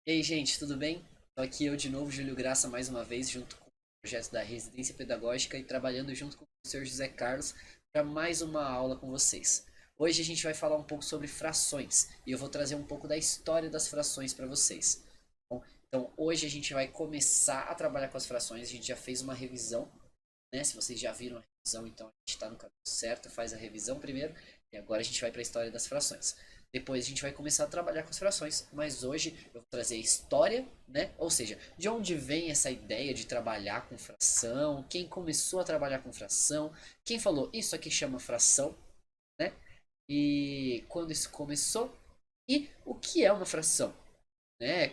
E aí, gente, tudo bem? Tô aqui eu de novo, Júlio Graça, mais uma vez, junto com o projeto da Residência Pedagógica e trabalhando junto com o professor José Carlos para mais uma aula com vocês. Hoje a gente vai falar um pouco sobre frações e eu vou trazer um pouco da história das frações para vocês. Bom, então hoje a gente vai começar a trabalhar com as frações, a gente já fez uma revisão, né? Se vocês já viram a revisão, então a gente está no caminho certo, faz a revisão primeiro e agora a gente vai para a história das frações. Depois a gente vai começar a trabalhar com as frações, mas hoje eu vou trazer a história, né? Ou seja, de onde vem essa ideia de trabalhar com fração, quem começou a trabalhar com fração, quem falou isso aqui chama fração, né? E quando isso começou e o que é uma fração, né?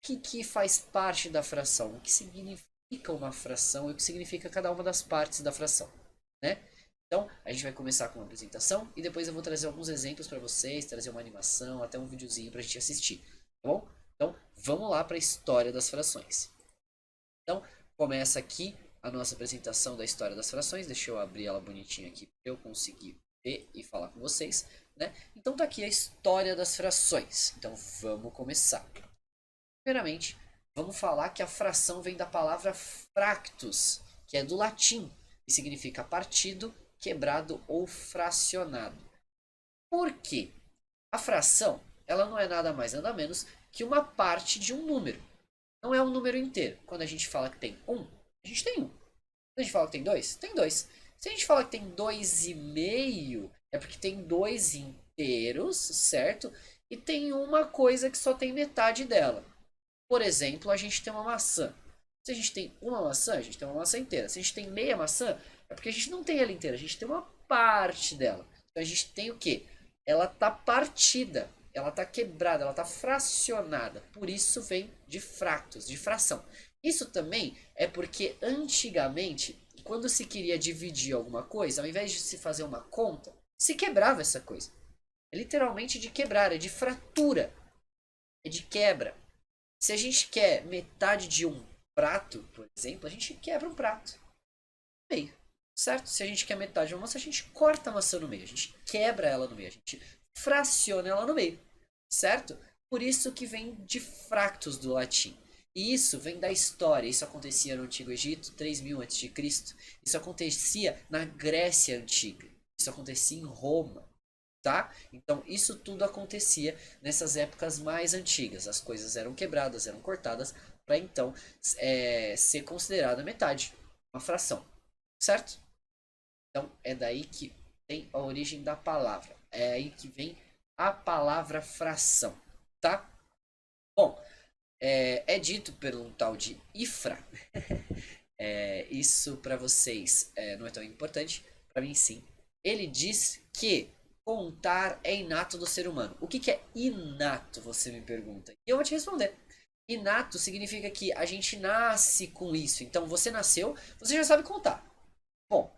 O que faz parte da fração, o que significa uma fração e o que significa cada uma das partes da fração, né? Então, a gente vai começar com uma apresentação e depois eu vou trazer alguns exemplos para vocês, trazer uma animação, até um videozinho para a gente assistir, tá bom? Então, vamos lá para a história das frações. Então, começa aqui a nossa apresentação da história das frações. Deixa eu abrir ela bonitinha aqui para eu conseguir ver e falar com vocês, né? Então, tá aqui a história das frações. Então, vamos começar. Primeiramente, vamos falar que a fração vem da palavra fractus, que é do latim e significa partido, quebrado ou fracionado. Por quê? A fração, ela não é nada mais nada menos que uma parte de um número. Não é um número inteiro. Quando a gente fala que tem um, a gente tem um. Quando a gente fala que tem dois, tem dois. Se a gente fala que tem dois e meio, é porque tem dois inteiros, certo? E tem uma coisa que só tem metade dela. Por exemplo, a gente tem uma maçã. Se a gente tem uma maçã, a gente tem uma maçã inteira. Se a gente tem meia maçã, é porque a gente não tem ela inteira, a gente tem uma parte dela. Então a gente tem o quê? Ela tá partida, ela tá quebrada, ela tá fracionada. Por isso vem de fractos, de fração. Isso também é porque antigamente, quando se queria dividir alguma coisa, ao invés de se fazer uma conta, se quebrava essa coisa. É literalmente de quebrar, é de fratura, é de quebra. Se a gente quer metade de um prato, por exemplo, a gente quebra um prato no meio, certo? Se a gente quer metade de uma maçã, a gente corta a maçã no meio, a gente quebra ela no meio, a gente fraciona ela no meio, certo? Por isso que vem de fractus do latim. E isso vem da história. Isso acontecia no Antigo Egito, 3000 a.C. Isso acontecia na Grécia Antiga. Isso acontecia em Roma, tá? Então isso tudo acontecia nessas épocas mais antigas. As coisas eram quebradas, eram cortadas para então ser considerada metade, uma fração, certo? Então é daí que tem a origem da palavra. É aí que vem a palavra fração, tá? Bom, é dito pelo um tal de Ifra. Isso para vocês não é tão importante, para mim sim. Ele diz que contar é inato do ser humano. O que é inato, você me pergunta? E eu vou te responder. Inato significa que a gente nasce com isso. Então você nasceu, você já sabe contar. Bom,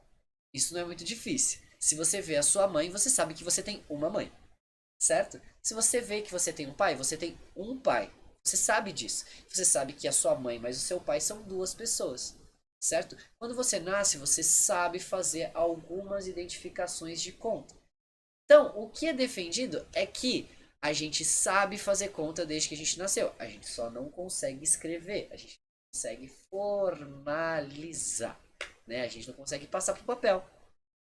isso não é muito difícil. Se você vê a sua mãe, você sabe que você tem uma mãe, certo? Se você vê que você tem um pai, você tem um pai. Você sabe disso. Você sabe que a sua mãe mais o seu pai são duas pessoas, certo? Quando você nasce, você sabe fazer algumas identificações de conta. Então, o que é defendido é que a gente sabe fazer conta desde que a gente nasceu. A gente só não consegue escrever. A gente não consegue formalizar. Né? A gente não consegue passar para o papel.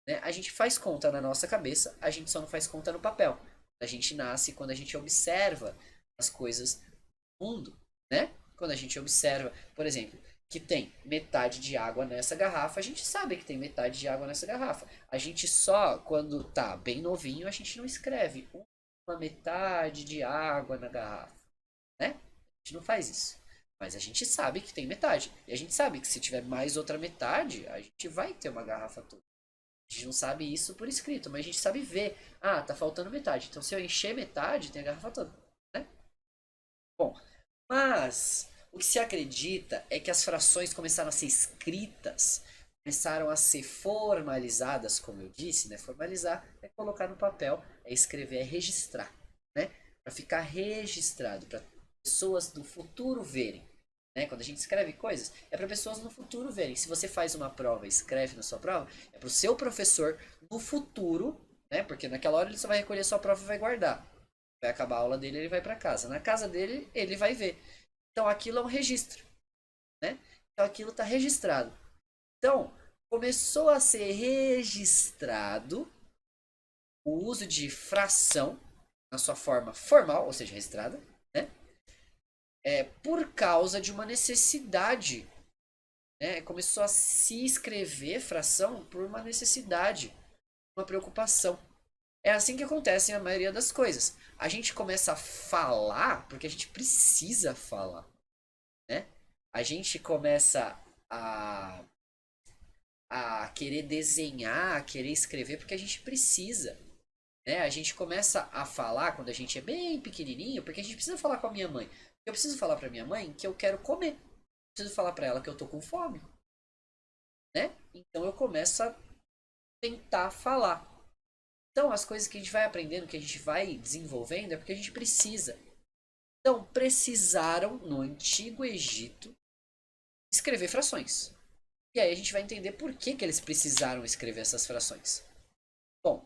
Né? A gente faz conta na nossa cabeça, a gente só não faz conta no papel. A gente nasce quando a gente observa as coisas do mundo. Né? Quando a gente observa, por exemplo, que tem metade de água nessa garrafa, a gente sabe que tem metade de água nessa garrafa. A gente só, quando tá bem novinho, a gente não escreve uma metade de água na garrafa, né? A gente não faz isso. Mas a gente sabe que tem metade. E a gente sabe que se tiver mais outra metade, a gente vai ter uma garrafa toda. A gente não sabe isso por escrito, mas a gente sabe ver. Ah, tá faltando metade. Então se eu encher metade, tem a garrafa toda, né? Bom, mas o que se acredita é que as frações começaram a ser escritas, começaram a ser formalizadas, como eu disse, né? Formalizar é colocar no papel, é escrever, é registrar, né? Para ficar registrado, para pessoas do futuro verem. Né? Quando a gente escreve coisas, é para pessoas no futuro verem. Se você faz uma prova e escreve na sua prova, é para o seu professor no futuro, né? Porque naquela hora ele só vai recolher sua prova e vai guardar. Vai acabar a aula dele, ele vai para casa. Na casa dele, ele vai ver. Então aquilo é um registro, né? Então aquilo está registrado. Então, começou a ser registrado o uso de fração na sua forma formal, ou seja, registrada, né? Por causa de uma necessidade, né? Começou a se escrever fração por uma necessidade, uma preocupação. É assim que acontece a maioria das coisas. A gente começa a falar porque a gente precisa falar, né? A gente começa a, a querer desenhar, a querer escrever porque a gente precisa, né? A gente começa a falar quando a gente é bem pequenininho porque a gente precisa falar com a minha mãe. Eu preciso falar para minha mãe que eu quero comer. Eu preciso falar para ela que eu tô com fome, né? Então eu começo a tentar falar. Então, as coisas que a gente vai aprendendo, que a gente vai desenvolvendo, é porque a gente precisa. Então, precisaram, no Antigo Egito, escrever frações. E aí a gente vai entender por que, que eles precisaram escrever essas frações. Bom,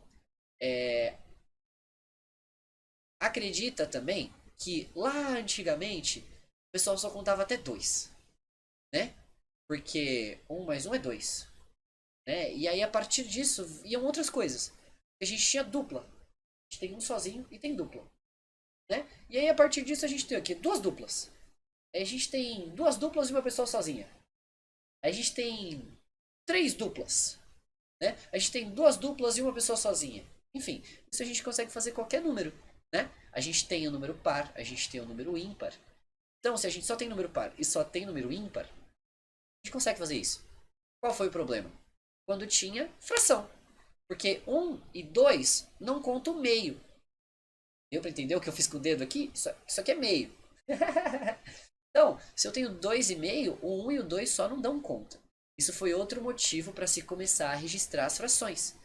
acredita também que lá antigamente o pessoal só contava até 2, né? Porque 1 mais 1 é 2, né? E aí a partir disso iam outras coisas. A gente tinha dupla. A gente tem um sozinho e tem dupla, né? E aí a partir disso a gente tem aqui duas duplas. Aí a gente tem duas duplas e uma pessoa sozinha. Aí a gente tem três duplas, né? A gente tem duas duplas e uma pessoa sozinha. Enfim, isso a gente consegue fazer qualquer número, né? A gente tem o número par, a gente tem o número ímpar. Então, se a gente só tem número par e só tem número ímpar, a gente consegue fazer isso. Qual foi o problema? Quando tinha fração. Porque 1 e 2 não contam meio. Deu para entender o que eu fiz com o dedo aqui? Isso aqui é meio. Então, se eu tenho 2,5, o 1 e o 2 só não dão conta. Isso foi outro motivo para se começar a registrar as frações.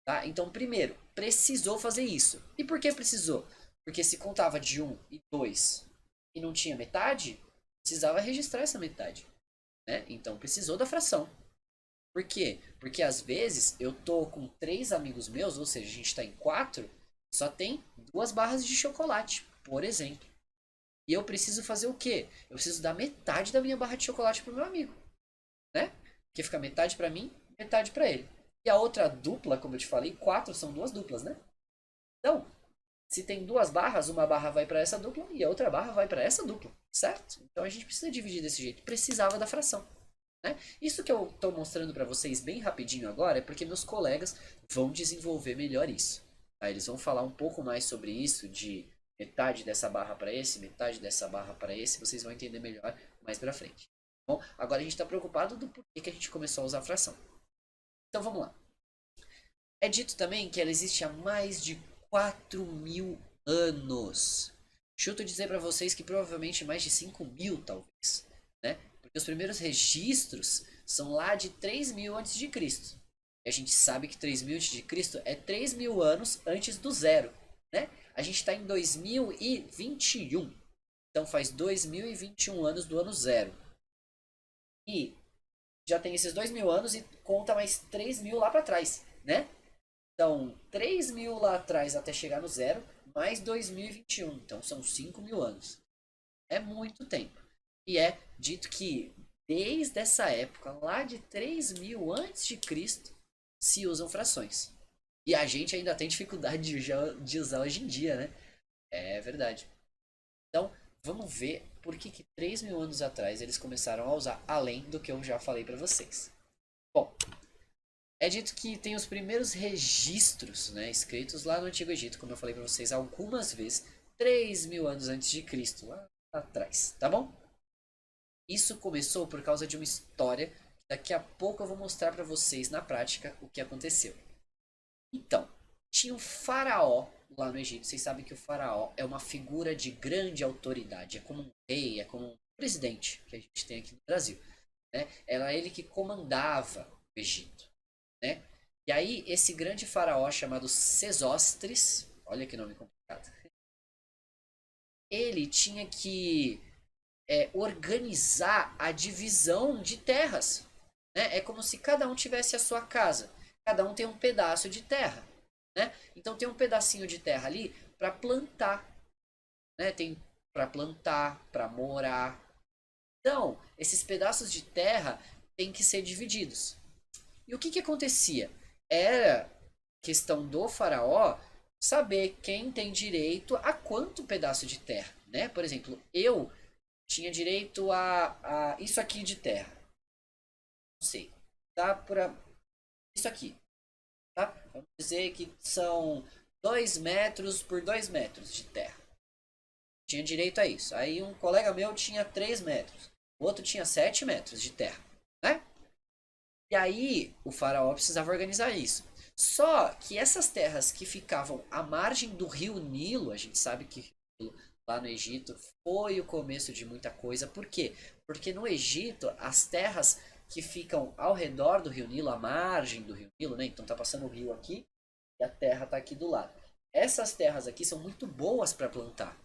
Tá? Então, primeiro, precisou fazer isso. E por que precisou? Porque se contava de 1 e 2 e não tinha metade, precisava registrar essa metade, né? Então, precisou da fração. Por quê? Porque às vezes eu tô com 3 amigos meus, ou seja, a gente está em 4, só tem 2 barras de chocolate, por exemplo. E eu preciso fazer o quê? Eu preciso dar metade da minha barra de chocolate pro meu amigo, né? Porque fica metade para mim, metade para ele. E a outra dupla, como eu te falei, 4 são 2 duplas, né? Então, se tem 2 barras, uma barra vai para essa dupla e a outra barra vai para essa dupla, certo? Então a gente precisa dividir desse jeito. Precisava da fração, né? Isso que eu estou mostrando para vocês bem rapidinho agora é porque meus colegas vão desenvolver melhor isso. Tá? Eles vão falar um pouco mais sobre isso, de metade dessa barra para esse, metade dessa barra para esse. Vocês vão entender melhor mais para frente. Bom, agora a gente está preocupado do porquê que a gente começou a usar a fração. Então vamos lá. É dito também que ela existe há mais de 4.000 anos. Chuto dizer para vocês que provavelmente mais de 5.000 talvez, né? Porque os primeiros registros são lá de 3.000 a.C. E a gente sabe que 3.000 a.C. é 3.000 anos antes do zero, né? A gente está em 2021. Então faz 2021 anos do ano zero. E já tem esses 2.000 anos e conta mais 3.000 lá para trás, né? Então, 3.000 lá atrás até chegar no zero, mais 2021. Então, são 5.000 anos. É muito tempo. E é dito que, desde essa época, lá de 3.000 antes de Cristo, se usam frações. E a gente ainda tem dificuldade de usar hoje em dia, né? É verdade. Então, vamos ver por que 3.000 anos atrás eles começaram a usar, além do que eu já falei para vocês. Bom, é dito que tem os primeiros registros, né, escritos lá no Antigo Egito, como eu falei para vocês algumas vezes, 3.000 anos antes de Cristo, lá atrás, tá bom? Isso começou por causa de uma história que daqui a pouco eu vou mostrar para vocês na prática o que aconteceu. Então, tinha um faraó lá no Egito. Vocês sabem que o faraó é uma figura de grande autoridade, é como um rei, é como um presidente que a gente tem aqui no Brasil, né? Era ele que comandava o Egito, né? E aí, esse grande faraó chamado Sesostris, olha que nome complicado, ele tinha que organizar a divisão de terras, né? É como se cada um tivesse a sua casa, cada um tem um pedaço de terra, né? Então tem um pedacinho de terra ali para plantar, né? Tem para plantar, para morar. Então, esses pedaços de terra têm que ser divididos. E o que que acontecia? Era questão do faraó saber quem tem direito a quanto pedaço de terra, né? Por exemplo, eu tinha direito a isso aqui de terra. Não sei. Tá? Isso aqui. Tá? Vamos dizer que são 2 metros por 2 metros de terra. Tinha direito a isso. Aí um colega meu tinha 3 metros. O outro tinha 7 metros de terra. Né? E aí o faraó precisava organizar isso. Só que essas terras que ficavam à margem do rio Nilo, a gente sabe que lá no Egito foi o começo de muita coisa. Por quê? Porque no Egito as terras que ficam ao redor do rio Nilo, à margem do rio Nilo, né? Então tá passando o rio aqui e a terra tá aqui do lado. Essas terras aqui são muito boas para plantar,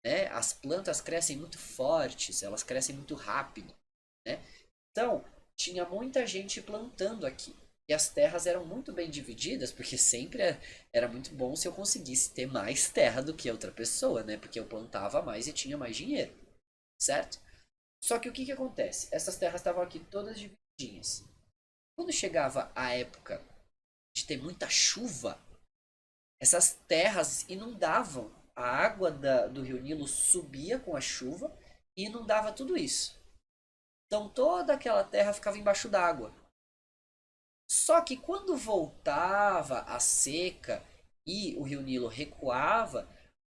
né? As plantas crescem muito fortes, elas crescem muito rápido, né? Então, tinha muita gente plantando aqui. E as terras eram muito bem divididas, porque sempre era muito bom se eu conseguisse ter mais terra do que outra pessoa, né? Porque eu plantava mais e tinha mais dinheiro, certo? Só que o que que acontece? Essas terras estavam aqui todas divididinhas. Quando chegava a época de ter muita chuva, essas terras inundavam. A água do rio Nilo subia com a chuva e inundava tudo isso. Então toda aquela terra ficava embaixo d'água. Só que quando voltava a seca e o rio Nilo recuava,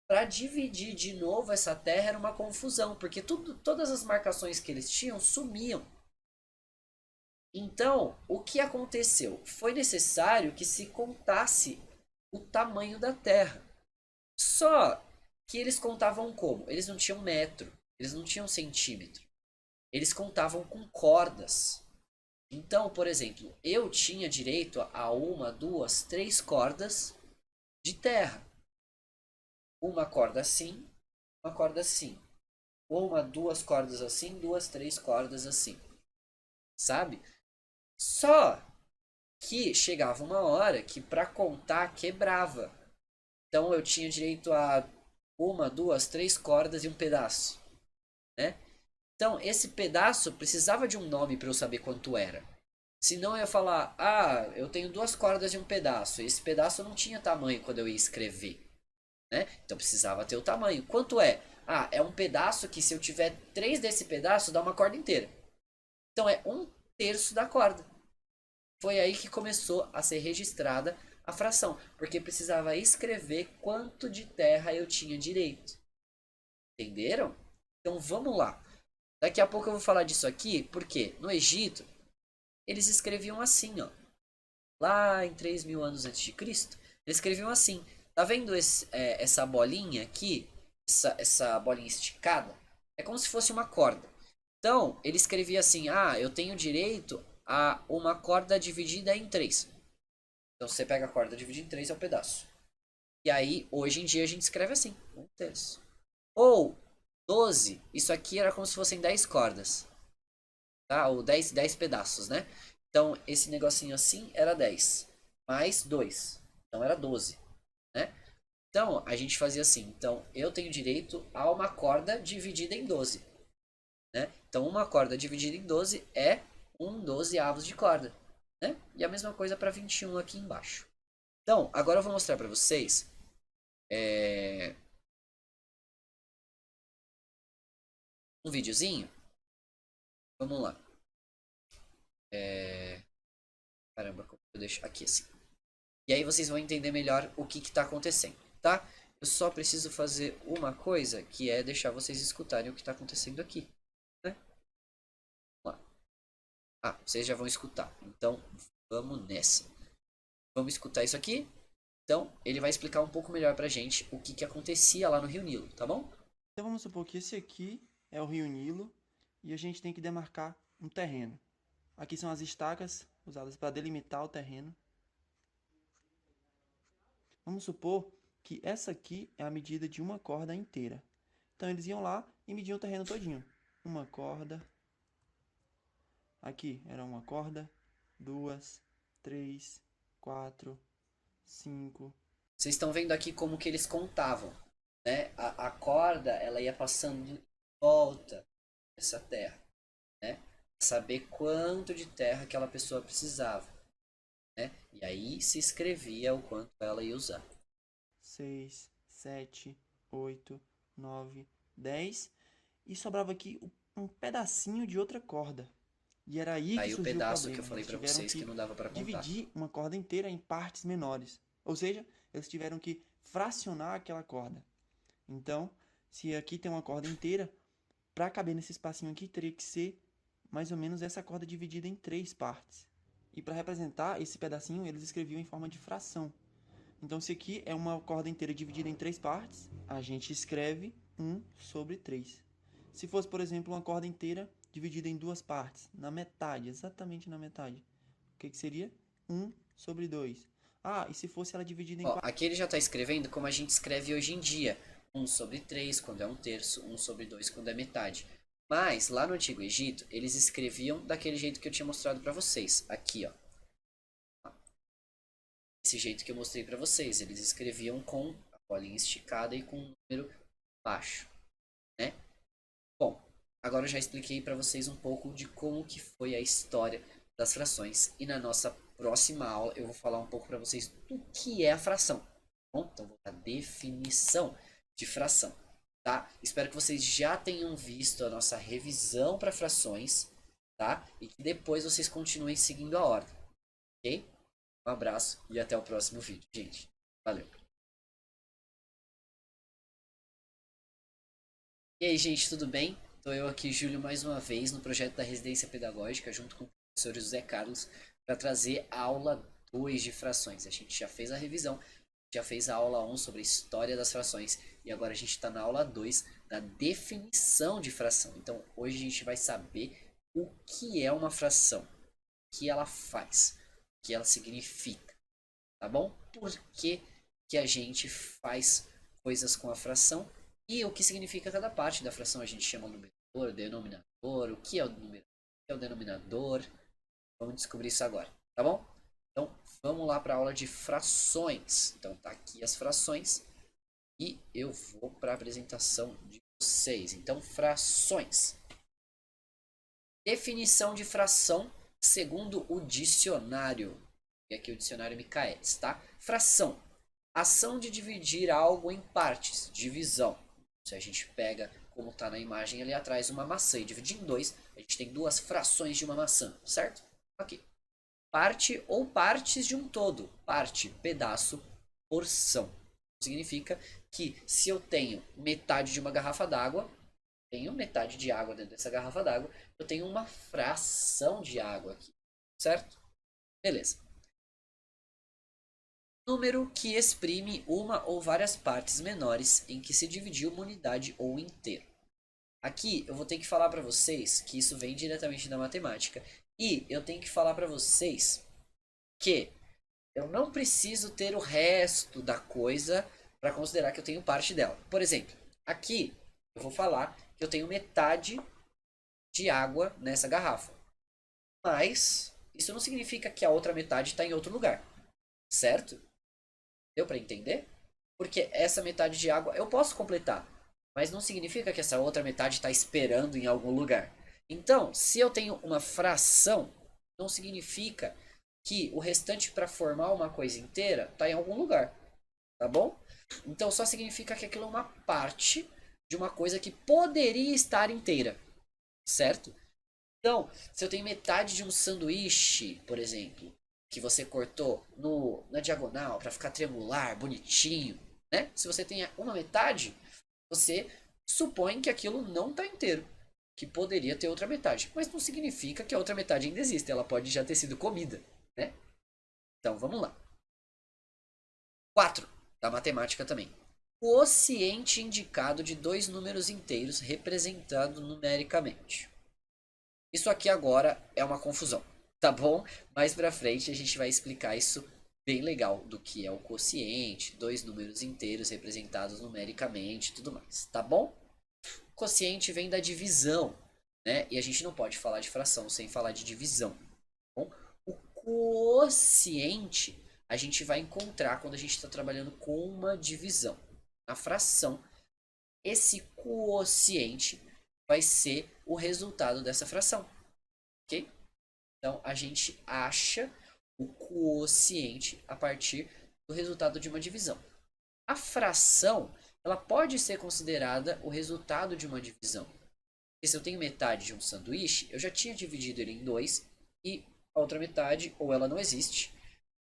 para dividir de novo essa terra era uma confusão, porque todas as marcações que eles tinham sumiam. Então, o que aconteceu? Foi necessário que se contasse o tamanho da terra. Só que eles contavam como? Eles não tinham metro, eles não tinham centímetro. Eles contavam com cordas. Então, por exemplo, eu tinha direito a uma, duas, três cordas de terra. Uma corda assim, uma corda assim. Uma, duas cordas assim, duas, três cordas assim. Sabe? Só que chegava uma hora que para contar quebrava. Então eu tinha direito a uma, duas, três cordas e um pedaço, né? Então esse pedaço precisava de um nome para eu saber quanto era. Senão eu ia falar, ah, eu tenho duas cordas e um pedaço. Esse pedaço não tinha tamanho quando eu ia escrever, né? Então precisava ter o tamanho. Quanto é? Ah, é um pedaço que se eu tiver três desse pedaço dá uma corda inteira. Então é um terço da corda. Foi aí que começou a ser registrada a fração, porque precisava escrever quanto de terra eu tinha direito. Entenderam? Então vamos lá. Daqui a pouco eu vou falar disso aqui, porque no Egito eles escreviam assim, ó. Lá em 3.000 anos antes de Cristo, eles escreviam assim. Tá vendo essa bolinha aqui? Essa bolinha esticada? É como se fosse uma corda. Então, ele escrevia assim: ah, eu tenho direito a uma corda dividida em três. Então, você pega a corda, divide em três, é um pedaço. E aí, hoje em dia, a gente escreve assim: um terço. Ou 12, isso aqui era como se fossem 10 cordas. Tá? Ou dez pedaços, né? Então, esse negocinho assim era 10 mais 2. Então, era 12, né? Então, a gente fazia assim. Então, eu tenho direito a uma corda dividida em 12, né? Então, uma corda dividida em 12 é um 12avos de corda, né? E a mesma coisa para 21 aqui embaixo. Então, agora eu vou mostrar para vocês um videozinho. Vamos lá. Caramba, como eu deixo aqui assim. E aí vocês vão entender melhor o que está acontecendo, tá? Eu só preciso fazer uma coisa, que é deixar vocês escutarem o que está acontecendo aqui, né? Vamos lá. Ah, vocês já vão escutar. Então, vamos nessa. Vamos escutar isso aqui. Então, ele vai explicar um pouco melhor pra gente o que que acontecia lá no Rio Nilo, tá bom? Então vamos supor que esse aqui é o rio Nilo e a gente tem que demarcar um terreno. Aqui são as estacas usadas para delimitar o terreno. Vamos supor que essa aqui é a medida de uma corda inteira. Então eles iam lá e mediam o terreno todinho. Uma corda. Aqui era uma corda, duas, três, quatro, cinco. Vocês estão vendo aqui como que eles contavam. né? A corda, ela ia passando em volta dessa terra, né? Saber quanto de terra aquela pessoa precisava, né? E aí se escrevia o quanto ela ia usar. 6, 7, 8, 9, 10. E sobrava aqui um pedacinho de outra corda. E era aí que Aí o surgiu o pedaço que eu problema. falei Eles pra tiveram vocês que que não dava pra contar. dividir uma corda inteira em partes menores. Ou seja, eles tiveram que fracionar aquela corda. Então, se aqui tem uma corda inteira, para caber nesse espacinho aqui, teria que ser mais ou menos essa corda dividida em 3 partes. E para representar esse pedacinho, eles escreviam em forma de fração. Então, se aqui é uma corda inteira dividida em 3 partes, a gente escreve 1/3. Se fosse, por exemplo, uma corda inteira dividida em 2 partes, na metade, exatamente na metade, o que seria? 1/2. Ah, e se fosse ela dividida em Ó, 4? aqui ele já tá escrevendo como a gente escreve hoje em dia. 1/3 quando é 1/3, 1/2 quando é metade. Mas, lá no Antigo Egito, eles escreviam daquele jeito que eu tinha mostrado pra vocês. Aqui, ó. Esse jeito que eu mostrei pra vocês. Eles escreviam com a bolinha esticada e com um número baixo, né? Bom, agora eu já expliquei pra vocês um pouco de como que foi a história das frações. E na nossa próxima aula eu vou falar um pouco pra vocês do que é a fração. Tá bom? Então vou dar definição de fração, tá? Espero que vocês já tenham visto a nossa revisão para frações, tá? E que depois vocês continuem seguindo a ordem, ok? Um abraço e até o próximo vídeo, gente. Valeu! E aí, gente, tudo bem? Tô eu aqui, Júlio, mais uma vez no projeto da Residência Pedagógica, junto com o professor José Carlos, para trazer a aula 2 de frações. A gente já fez a revisão, já fez a aula 1 sobre a história das frações, e agora a gente está na aula 2 da definição de fração. Então, hoje a gente vai saber o que é uma fração, o que ela faz, o que ela significa, tá bom? Por que que a gente faz coisas com a fração e o que significa cada parte da fração. A gente chama numerador, denominador, o que é o numerador, o que é o denominador. Vamos descobrir isso agora, tá bom? Então, vamos lá para a aula de frações. Então, tá aqui as frações e eu vou para a apresentação de vocês. Então, frações. Definição de fração segundo o dicionário. E aqui o dicionário Michaelis, tá? Fração. Ação de dividir algo em partes. Divisão. Se a gente pega, como está na imagem ali atrás, uma maçã e dividir em 2, a gente tem 2 frações de uma maçã, certo? Aqui. Parte ou partes de um todo. Parte, pedaço, porção. Significa que se eu tenho metade de uma garrafa d'água, tenho metade de água dentro dessa garrafa d'água, eu tenho uma fração de água aqui, certo? Beleza. Número que exprime uma ou várias partes menores em que se dividiu uma unidade ou inteiro. Aqui eu vou ter que falar para vocês que isso vem diretamente da matemática e eu tenho que falar para vocês que eu não preciso ter o resto da coisa para considerar que eu tenho parte dela. Por exemplo, aqui eu vou falar que eu tenho metade de água nessa garrafa. Mas isso não significa que a outra metade está em outro lugar, certo? Deu para entender? Porque essa metade de água eu posso completar, mas não significa que essa outra metade está esperando em algum lugar. Então, se eu tenho uma fração, não significa que o restante para formar uma coisa inteira está em algum lugar, tá bom? Então, só significa que aquilo é uma parte de uma coisa que poderia estar inteira, certo? Então, se eu tenho metade de um sanduíche, por exemplo, que você cortou na diagonal para ficar triangular, bonitinho, né? Se você tem uma metade, você supõe que aquilo não está inteiro, que poderia ter outra metade, mas não significa que a outra metade ainda existe, ela pode já ter sido comida, né? Então, vamos lá. 4, da matemática também. Quociente indicado de dois números inteiros representado numericamente. Isso aqui agora é uma confusão, tá bom? Mais pra frente a gente vai explicar isso bem legal do que é o quociente, dois números inteiros representados numericamente e tudo mais, tá bom? O quociente vem da divisão, né? E a gente não pode falar de fração sem falar de divisão, tá bom? O quociente a gente vai encontrar quando a gente está trabalhando com uma divisão. Na fração, esse quociente vai ser o resultado dessa fração, ok? Então, a gente acha o quociente a partir do resultado de uma divisão. A fração, ela pode ser considerada o resultado de uma divisão. Porque se eu tenho metade de um sanduíche, eu já tinha dividido ele em dois e a outra metade, ou ela não existe,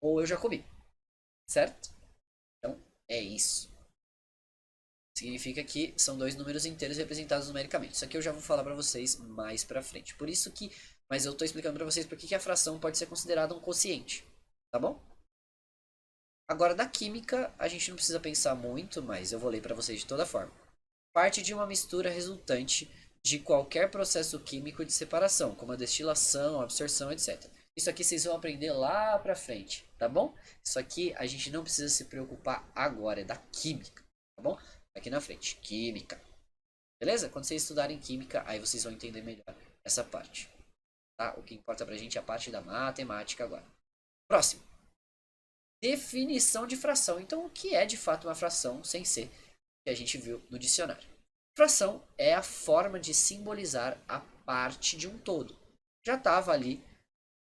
ou eu já comi. Certo? Então, é isso. Significa que são dois números inteiros representados numericamente. Isso aqui eu já vou falar para vocês mais para frente. Por isso que, mas eu estou explicando para vocês porque que a fração pode ser considerada um quociente, tá bom? Agora da química, a gente não precisa pensar muito, mas eu vou ler para vocês de toda forma. Parte de uma mistura resultante de qualquer processo químico de separação, como a destilação, a absorção, etc. Isso aqui vocês vão aprender lá pra frente, tá bom? Isso aqui a gente não precisa se preocupar agora, é da química, tá bom? Aqui na frente, química. Beleza? Quando vocês estudarem química, aí vocês vão entender melhor essa parte. Tá? O que importa pra gente é a parte da matemática agora. Próximo. Definição de fração. Então, o que é de fato uma fração sem ser o que a gente viu no dicionário? Fração é a forma de simbolizar a parte de um todo. Já estava ali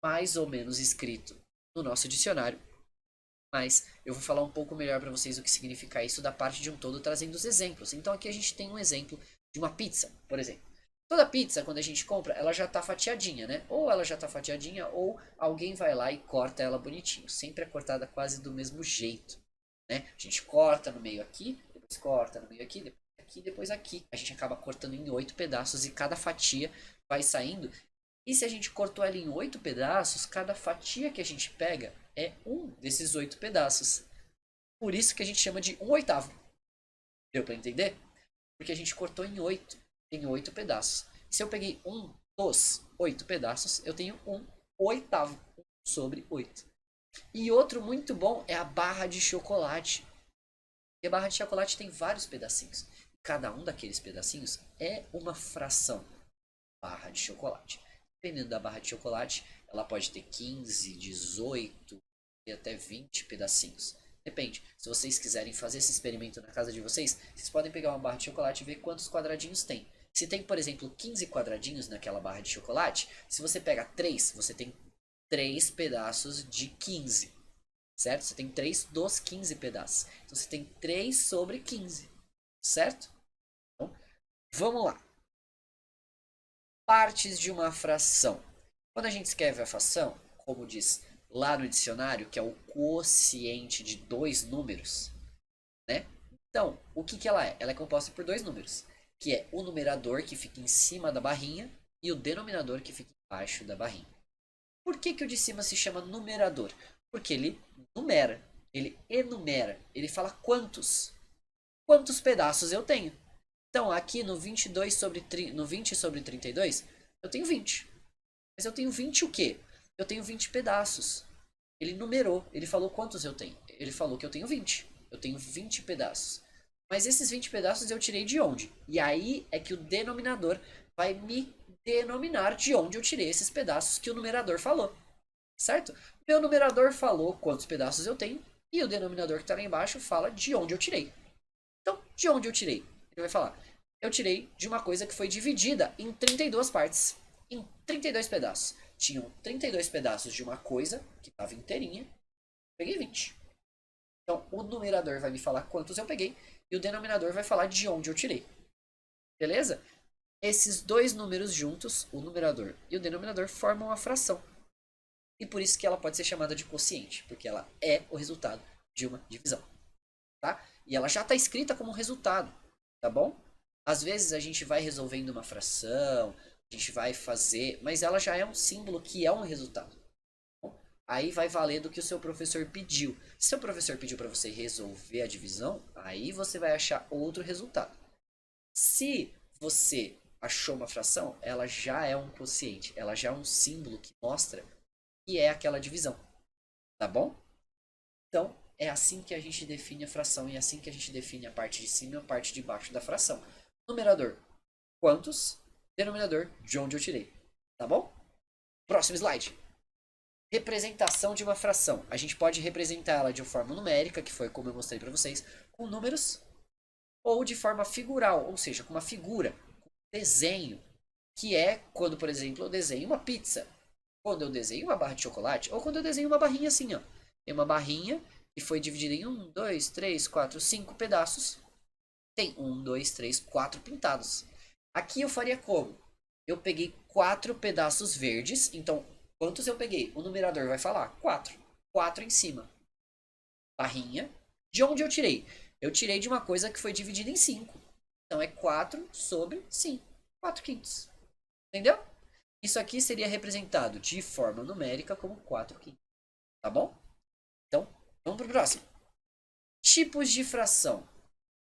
mais ou menos escrito no nosso dicionário, mas eu vou falar um pouco melhor para vocês o que significa isso da parte de um todo, trazendo os exemplos. Então aqui a gente tem um exemplo de uma pizza, por exemplo. Toda pizza, quando a gente compra, ela já está fatiadinha, né? Ou ela já está fatiadinha, ou alguém vai lá e corta ela bonitinho. Sempre é cortada quase do mesmo jeito, né? A gente corta no meio aqui, depois corta no meio aqui, depois aqui, depois aqui. A gente acaba cortando em 8 pedaços e cada fatia vai saindo. E se a gente cortou ela em 8 pedaços, cada fatia que a gente pega é um desses 8 pedaços. Por isso que a gente chama de 1/8. Deu para entender? Porque a gente cortou em 8 pedaços. Se eu peguei um dos 8 pedaços, eu tenho 1/8. 1/8. E outro muito bom é a barra de chocolate. E a barra de chocolate tem vários pedacinhos. Cada um daqueles pedacinhos é uma fração. Barra de chocolate. Dependendo da barra de chocolate, ela pode ter 15, 18 e até 20 pedacinhos. Depende. Se vocês quiserem fazer esse experimento na casa de vocês, vocês podem pegar uma barra de chocolate e ver quantos quadradinhos tem. Se tem, por exemplo, 15 quadradinhos naquela barra de chocolate, se você pega 3, você tem 3 pedaços de 15. Certo? Você tem 3 dos 15 pedaços. Então você tem 3 sobre 15. Certo? Então, vamos lá. Partes de uma fração. Quando a gente escreve a fração, como diz lá no dicionário, que é o quociente de dois números, né? Então, o que que ela é? Ela é composta por dois números, que é o numerador que fica em cima da barrinha e o denominador que fica embaixo da barrinha. Por que que o de cima se chama numerador? Porque ele numera, ele enumera, ele fala quantos pedaços eu tenho. Então, aqui no 22 sobre, no 20 sobre 32, eu tenho 20. Mas eu tenho 20 o quê? Eu tenho 20 pedaços. Ele numerou, ele falou quantos eu tenho. Ele falou que eu tenho 20. Eu tenho 20 pedaços. Mas esses 20 pedaços eu tirei de onde? E aí é que o denominador vai me denominar de onde eu tirei esses pedaços que o numerador falou. Certo? Meu numerador falou quantos pedaços eu tenho. E o denominador que está lá embaixo fala de onde eu tirei. Então, de onde eu tirei? Ele vai falar, eu tirei de uma coisa que foi dividida em 32 partes, em 32 pedaços. Tinham 32 pedaços de uma coisa que estava inteirinha, peguei 20. Então, o numerador vai me falar quantos eu peguei e o denominador vai falar de onde eu tirei. Beleza? Esses dois números juntos, o numerador e o denominador, formam a fração. E por isso que ela pode ser chamada de quociente, porque ela é o resultado de uma divisão. Tá? E ela já está escrita como resultado, tá bom? Às vezes a gente vai resolvendo uma fração, a gente vai fazer, mas ela já é um símbolo que é um resultado. Tá bom? Aí vai valer do que o seu professor pediu. Se o professor pediu para você resolver a divisão, aí você vai achar outro resultado. Se você achou uma fração, ela já é um quociente, ela já é um símbolo que mostra que é aquela divisão, tá bom? Então, é assim que a gente define a fração e é assim que a gente define a parte de cima e a parte de baixo da fração. Numerador, quantos? Denominador, de onde eu tirei. Tá bom? Próximo slide. Representação de uma fração. A gente pode representar ela de uma forma numérica, que foi como eu mostrei para vocês, com números, ou de forma figural, ou seja, com uma figura, com um desenho, que é quando, por exemplo, eu desenho uma pizza, quando eu desenho uma barra de chocolate, ou quando eu desenho uma barrinha assim, ó. Tem uma barrinha que foi dividida em 5 pedaços. Tem 4 pintados. Aqui eu faria como? Eu peguei 4 pedaços verdes, então quantos eu peguei? O numerador vai falar 4. 4 em cima. Barrinha. De onde eu tirei? Eu tirei de uma coisa que foi dividida em 5. Então é 4 sobre 5. 4 quintos. Entendeu? Isso aqui seria representado de forma numérica como 4 quintos. Tá bom? Então, vamos para o próximo. Tipos de fração.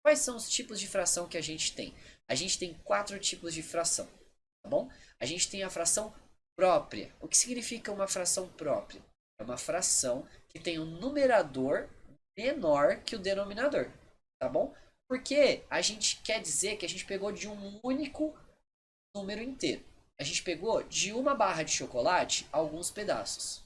Quais são os tipos de fração que a gente tem? A gente tem 4 tipos de fração. Tá bom? A gente tem a fração própria. O que significa uma fração própria? É uma fração que tem um numerador menor que o denominador. Tá bom? Porque a gente quer dizer que a gente pegou de um único número inteiro. A gente pegou de uma barra de chocolate alguns pedaços,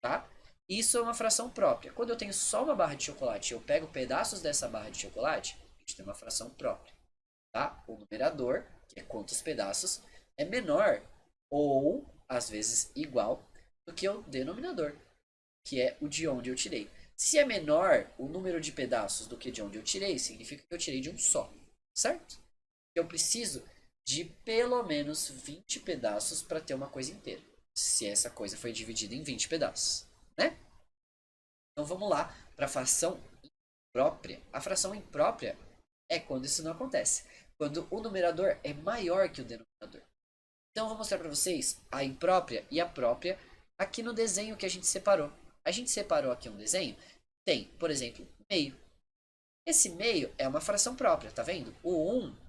tá? Isso é uma fração própria. Quando eu tenho só uma barra de chocolate, eu pego pedaços dessa barra de chocolate, a gente tem uma fração própria, tá? O numerador, que é quantos pedaços, é menor ou às vezes igual do que o denominador, que é o de onde eu tirei. Se é menor o número de pedaços do que de onde eu tirei, significa que eu tirei de um só, certo? Eu preciso de pelo menos 20 pedaços para ter uma coisa inteira. Se essa coisa foi dividida em 20 pedaços, né? Então vamos lá para a fração imprópria. A fração imprópria é quando isso não acontece. Quando o numerador é maior que o denominador. Então eu vou mostrar para vocês a imprópria e a própria aqui no desenho que a gente separou. A gente separou aqui um desenho. Tem, por exemplo, meio. Esse meio é uma fração própria, tá vendo? O 1,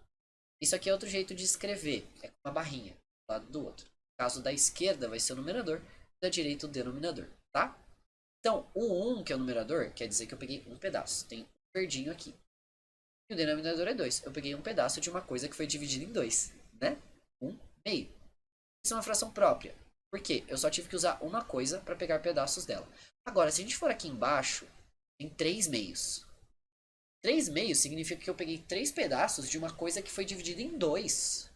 isso aqui é outro jeito de escrever. É com uma barrinha do lado do outro. No caso da esquerda vai ser o numerador, da direita o denominador, tá? Então, o 1, que é o numerador, quer dizer que eu peguei um pedaço. Tem um verdinho aqui. E o denominador é 2. Eu peguei um pedaço de uma coisa que foi dividida em 2, né? 1 meio. Isso é uma fração própria. Por quê? Eu só tive que usar uma coisa para pegar pedaços dela. Agora, se a gente for aqui embaixo, tem 3 meios. 3 meios significa que eu peguei 3 pedaços de uma coisa que foi dividida em 2.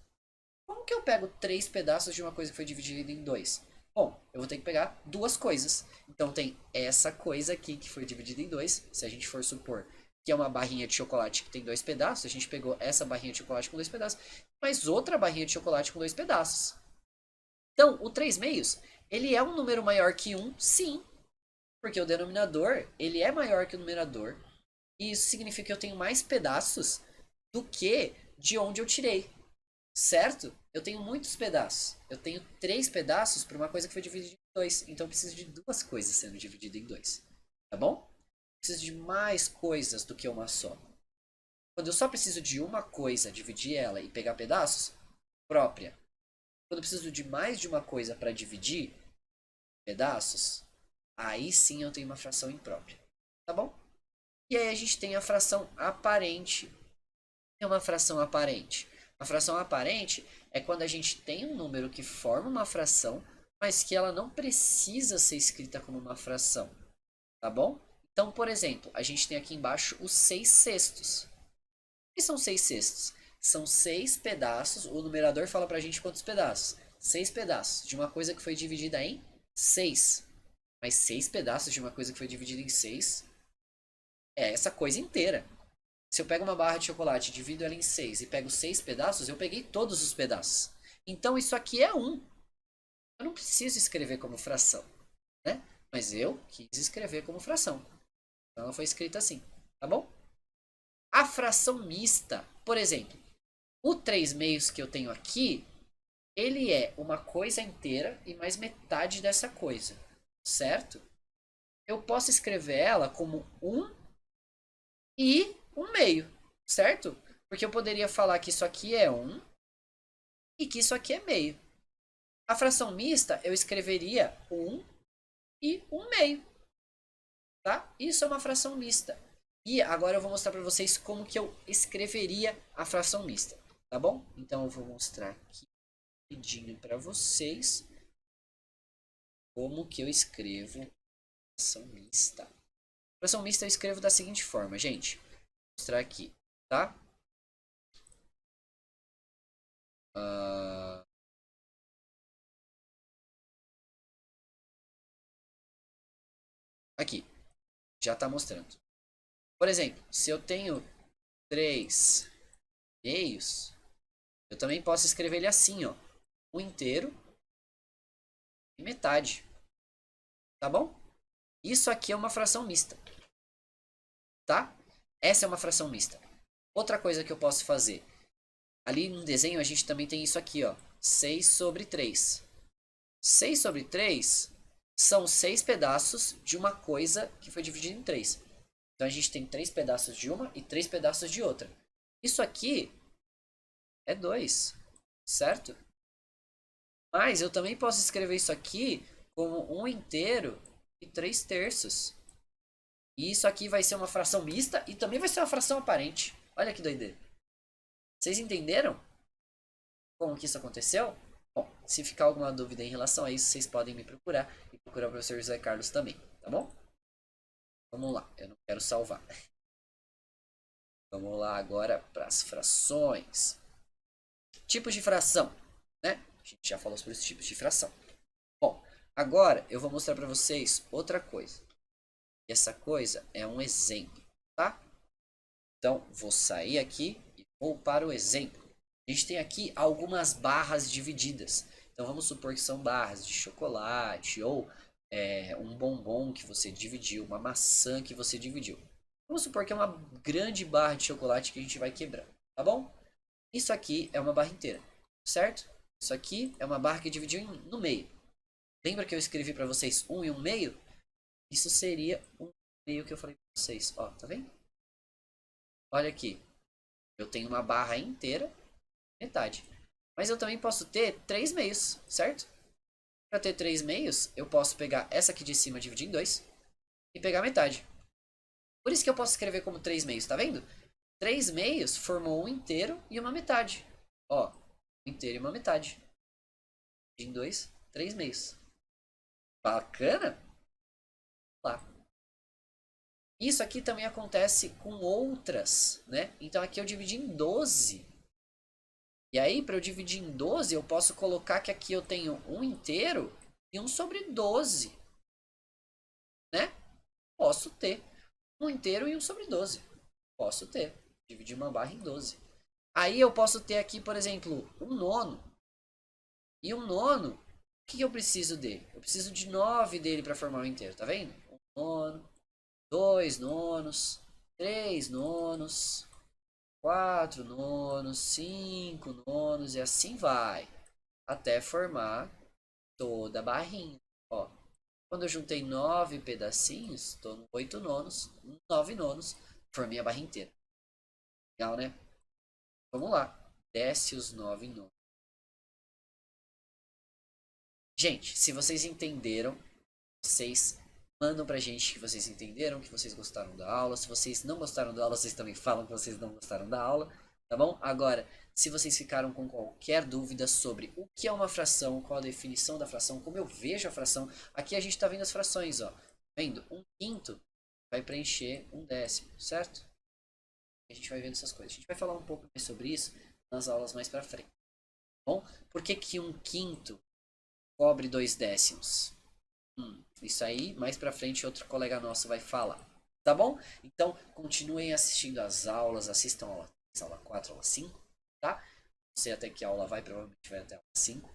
Como que eu pego 3 pedaços de uma coisa que foi dividida em 2? Bom, eu vou ter que pegar duas coisas. Então tem essa coisa aqui que foi dividida em 2. Se a gente for supor que é uma barrinha de chocolate que tem 2 pedaços, a gente pegou essa barrinha de chocolate com 2 pedaços, mais outra barrinha de chocolate com 2 pedaços. Então, o 3 meios, ele é um número maior que 1, sim. Porque o denominador, ele é maior que o numerador. E isso significa que eu tenho mais pedaços do que de onde eu tirei. Certo? Eu tenho muitos pedaços. Eu tenho 3 pedaços para uma coisa que foi dividida em 2. Então eu preciso de duas coisas sendo divididas em 2. Tá bom? Eu preciso de mais coisas do que uma só. Quando eu só preciso de uma coisa, dividir ela e pegar pedaços, própria. Quando eu preciso de mais de uma coisa para dividir pedaços, aí sim eu tenho uma fração imprópria. Tá bom? E aí a gente tem a fração aparente. O que é uma fração aparente? Uma fração aparente é quando a gente tem um número que forma uma fração, mas que ela não precisa ser escrita como uma fração. Tá bom? Então, por exemplo, a gente tem aqui embaixo os 6 sextos. O que são 6 sextos? São 6 pedaços. O numerador fala pra gente quantos pedaços? 6 pedaços de uma coisa que foi dividida em 6. Mas 6 pedaços de uma coisa que foi dividida em 6 é essa coisa inteira. Se eu pego uma barra de chocolate, divido ela em 6 e pego 6 pedaços, eu peguei todos os pedaços. Então isso aqui é 1. Eu não preciso escrever como fração, né? Mas eu quis escrever como fração. Então ela foi escrita assim, tá bom? A fração mista, por exemplo, o 3 meios que eu tenho aqui, ele é uma coisa inteira e mais metade dessa coisa, certo? Eu posso escrever ela como 1 e 1 meio, certo? Porque eu poderia falar que isso aqui é 1 e que isso aqui é meio. A fração mista eu escreveria 1 e 1 meio, tá? Isso é uma fração mista. E agora eu vou mostrar para vocês como que eu escreveria a fração mista, tá bom? Então eu vou mostrar aqui rapidinho para vocês como que eu escrevo fração mista. Fração mista eu escrevo da seguinte forma, gente. Vou mostrar aqui, tá? Ah, aqui, já está mostrando. Por exemplo, se eu tenho 3 meios, eu também posso escrever ele assim, ó. Um inteiro e metade. Tá bom? Isso aqui é uma fração mista. Tá? Essa é uma fração mista. Outra coisa que eu posso fazer. Ali no desenho a gente também tem isso aqui, ó. 6 sobre 3. 6 sobre 3 são 6 pedaços de uma coisa que foi dividida em 3. Então a gente tem 3 pedaços de uma e 3 pedaços de outra. Isso aqui é 2, certo? Mas eu também posso escrever isso aqui como 1 inteiro e 3 terços. E isso aqui vai ser uma fração mista e também vai ser uma fração aparente. Olha que doideira. Vocês entenderam como que isso aconteceu? Bom, se ficar alguma dúvida em relação a isso, vocês podem me procurar e procurar o professor José Carlos também, tá bom? Vamos lá, eu não quero salvar. Vamos lá agora para as frações. Tipos de fração, né? A gente já falou sobre os tipos de fração. Bom, agora eu vou mostrar para vocês outra coisa. Essa coisa é um exemplo, tá? Então, vou sair aqui e vou para o exemplo. A gente tem aqui algumas barras divididas. Então, vamos supor que são barras de chocolate ou um bombom que você dividiu, uma maçã que você dividiu. Vamos supor que é uma grande barra de chocolate que a gente vai quebrar, tá bom? Isso aqui é uma barra inteira, certo? Isso aqui é uma barra que dividiu no meio. Lembra que eu escrevi para vocês 1 e 1 meio? Isso seria um meio que eu falei para vocês. Ó, tá vendo? Olha aqui. Eu tenho uma barra inteira, metade. Mas eu também posso ter 3 meios, certo? Para ter 3 meios, eu posso pegar essa aqui de cima, dividir em 2 e pegar metade. Por isso que eu posso escrever como 3 meios, tá vendo? 3 meios formou um inteiro e uma metade. Ó, um inteiro e uma metade. Em 2, 3 meios. Bacana? Lá. Isso aqui também acontece com outras, né? Então aqui eu dividi em 12. E aí, para eu dividir em 12, eu posso colocar que aqui eu tenho um inteiro e 1 sobre 12. Né? Posso ter. Um inteiro e 1 sobre 12. Posso ter. Dividir uma barra em 12. Aí eu posso ter aqui, por exemplo, um nono. E um nono, o que eu preciso dele? Eu preciso de 9 dele para formar o inteiro, tá vendo? Um nono, 2 nonos, 3 nonos, 4 nonos, 5 nonos e assim vai. Até formar toda a barrinha. Ó, quando eu juntei 9 pedacinhos, estou no 8 nonos, 9 nonos, formei a barra inteira. Legal, né? Vamos lá. Desce os 9 nonos. Gente, se vocês entenderam, vocês mandam pra gente que vocês entenderam, que vocês gostaram da aula. Se vocês não gostaram da aula, vocês também falam que vocês não gostaram da aula, tá bom? Agora, se vocês ficaram com qualquer dúvida sobre o que é uma fração, qual a definição da fração, como eu vejo a fração, aqui a gente tá vendo as frações, ó. Vendo? Um quinto vai preencher um décimo, certo? A gente vai vendo essas coisas. A gente vai falar um pouco mais sobre isso nas aulas mais pra frente. Tá bom? Por que que um quinto cobre 2 décimos? Isso aí, mais pra frente, outro colega nosso vai falar. Tá bom? Então, continuem assistindo as aulas, assistam a aula 4, aula 5, tá? Não sei até que aula vai, provavelmente vai até a aula 5.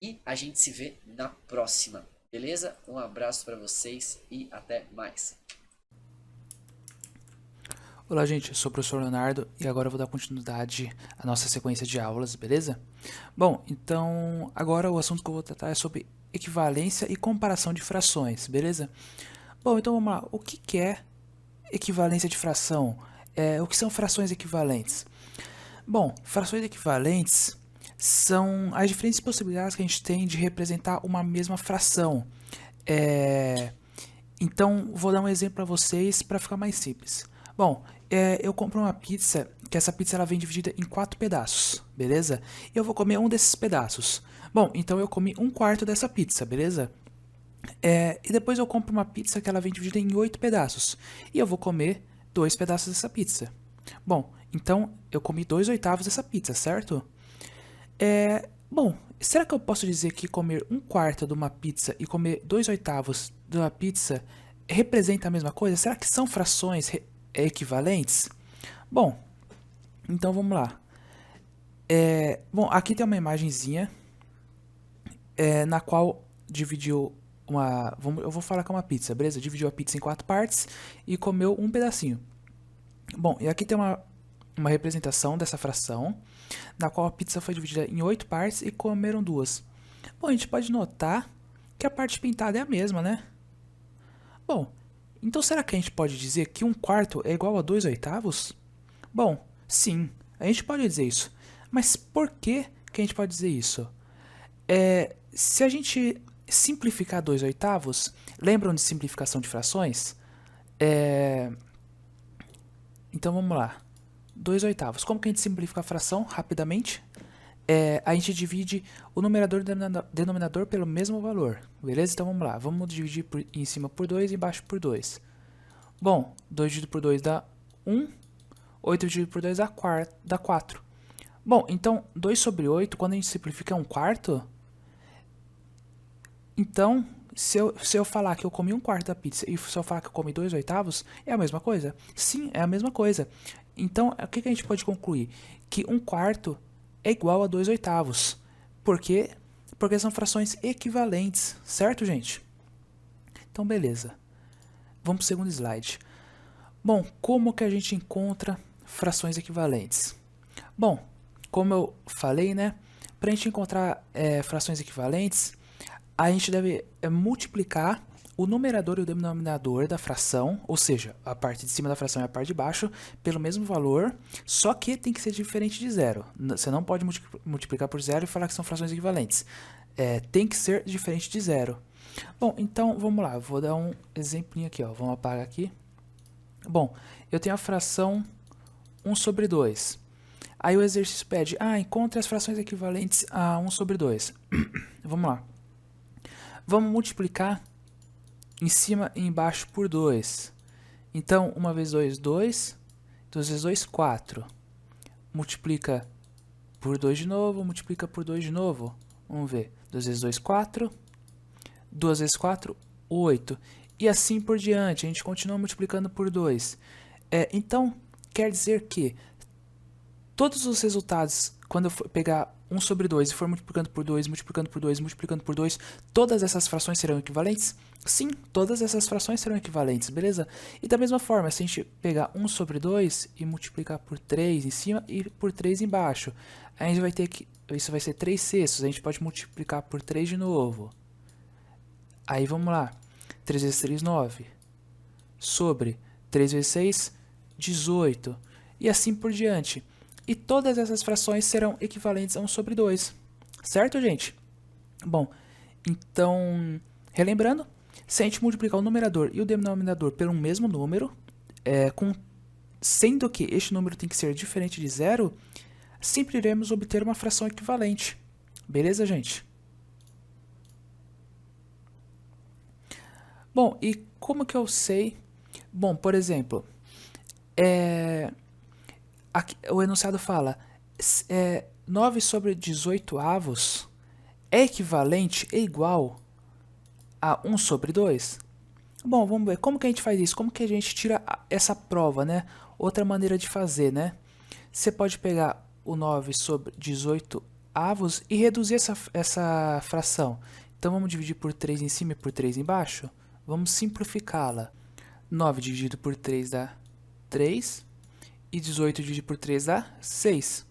E a gente se vê na próxima, beleza? Um abraço pra vocês e até mais. Olá, gente, eu sou o professor Leonardo e agora eu vou dar continuidade à nossa sequência de aulas, beleza? Bom, então agora o assunto que eu vou tratar é sobre equivalência e comparação de frações, beleza? Bom, então vamos lá. O que é equivalência de fração? O que são frações equivalentes? Bom, frações equivalentes são as diferentes possibilidades que a gente tem de representar uma mesma fração. Então, vou dar um exemplo para vocês para ficar mais simples. Bom, eu compro uma pizza, que essa pizza ela vem dividida em 4 pedaços, beleza? E eu vou comer um desses pedaços. Bom, então eu comi 1/4 dessa pizza, beleza? E depois eu compro uma pizza que ela vem dividida em 8 pedaços. E eu vou comer 2 pedaços dessa pizza. Bom, então eu comi 2/8 dessa pizza, certo? Bom, será que eu posso dizer que comer 1/4 de uma pizza e comer 2/8 de uma pizza representa a mesma coisa? Será que são frações equivalentes? Bom, então vamos lá. Bom, aqui tem uma imagenzinha na qual dividiu eu vou falar que é uma pizza, beleza? Dividiu a pizza em 4 partes e comeu um pedacinho. Bom, e aqui tem uma representação dessa fração, na qual a pizza foi dividida em 8 partes e comeram 2. Bom, a gente pode notar que a parte pintada é a mesma, né? Bom, então será que a gente pode dizer que 1/4 é igual a 2/8? Bom, sim, a gente pode dizer isso. Mas por que a gente pode dizer isso? Se a gente simplificar 2/8, lembram de simplificação de frações? Então vamos lá. 2/8. Como que a gente simplifica a fração rapidamente? A gente divide o numerador e o denominador pelo mesmo valor. Beleza? Então vamos lá. Vamos dividir em cima por 2 e embaixo por 2. Bom, 2 dividido por 2 dá 1. 8 dividido por 2 dá 4. Bom, então 2 sobre 8, quando a gente simplifica é 1/4. Então, se eu falar que eu comi 1/4 da pizza e se eu falar que eu comi 2/8, é a mesma coisa? Sim, é a mesma coisa. Então, o que a gente pode concluir? Que 1/4 é igual a 2/8. Por quê? Porque são frações equivalentes, certo, gente? Então, beleza. Vamos para o segundo slide. Bom, como que a gente encontra frações equivalentes? Bom, como eu falei, né? Para a gente encontrar frações equivalentes, a gente deve multiplicar o numerador e o denominador da fração, ou seja, a parte de cima da fração e a parte de baixo, pelo mesmo valor, só que tem que ser diferente de zero. Você não pode multiplicar por zero e falar que são frações equivalentes. Tem que ser diferente de zero. Bom, então vamos lá, eu vou dar um exemplinho aqui, ó. Vamos apagar aqui. Bom, eu tenho a fração 1 sobre 2. Aí o exercício pede, encontre as frações equivalentes a 1 sobre 2. Vamos lá. Vamos multiplicar em cima e embaixo por 2. Então, 1 vezes 2, 2. 2 vezes 2, 4. Multiplica por 2 de novo, multiplica por 2 de novo. Vamos ver. 2 vezes 2, 4. 2 vezes 4, 8. E assim por diante. A gente continua multiplicando por 2. Então, quer dizer que todos os resultados, quando eu for pegar 1 sobre 2 e for multiplicando por 2, multiplicando por 2, multiplicando por 2, todas essas frações serão equivalentes? Sim, todas essas frações serão equivalentes, beleza? E da mesma forma, se a gente pegar 1 sobre 2 e multiplicar por 3 em cima e por 3 embaixo, a gente vai ter que, isso vai ser 3/6, a gente pode multiplicar por 3 de novo. Aí vamos lá, 3 vezes 3, 9, sobre 3 vezes 6, 18, e assim por diante. E todas essas frações serão equivalentes a 1 sobre 2. Certo, gente? Bom, então, relembrando, se a gente multiplicar o numerador e o denominador pelo mesmo número, sendo que este número tem que ser diferente de zero, sempre iremos obter uma fração equivalente. Beleza, gente? Bom, e como que eu sei? Bom, por exemplo, aqui, o enunciado fala 9 sobre 18 avos é equivalente, é igual a 1 sobre 2? Bom, vamos ver. Como que a gente faz isso? Como que a gente tira essa prova, né? Outra maneira de fazer, né? Você pode pegar o 9 sobre 18 avos e reduzir essa fração. Então, vamos dividir por 3 em cima e por 3 embaixo? Vamos simplificá-la. 9 dividido por 3 dá 3. E 18 dividido por 3 dá 6.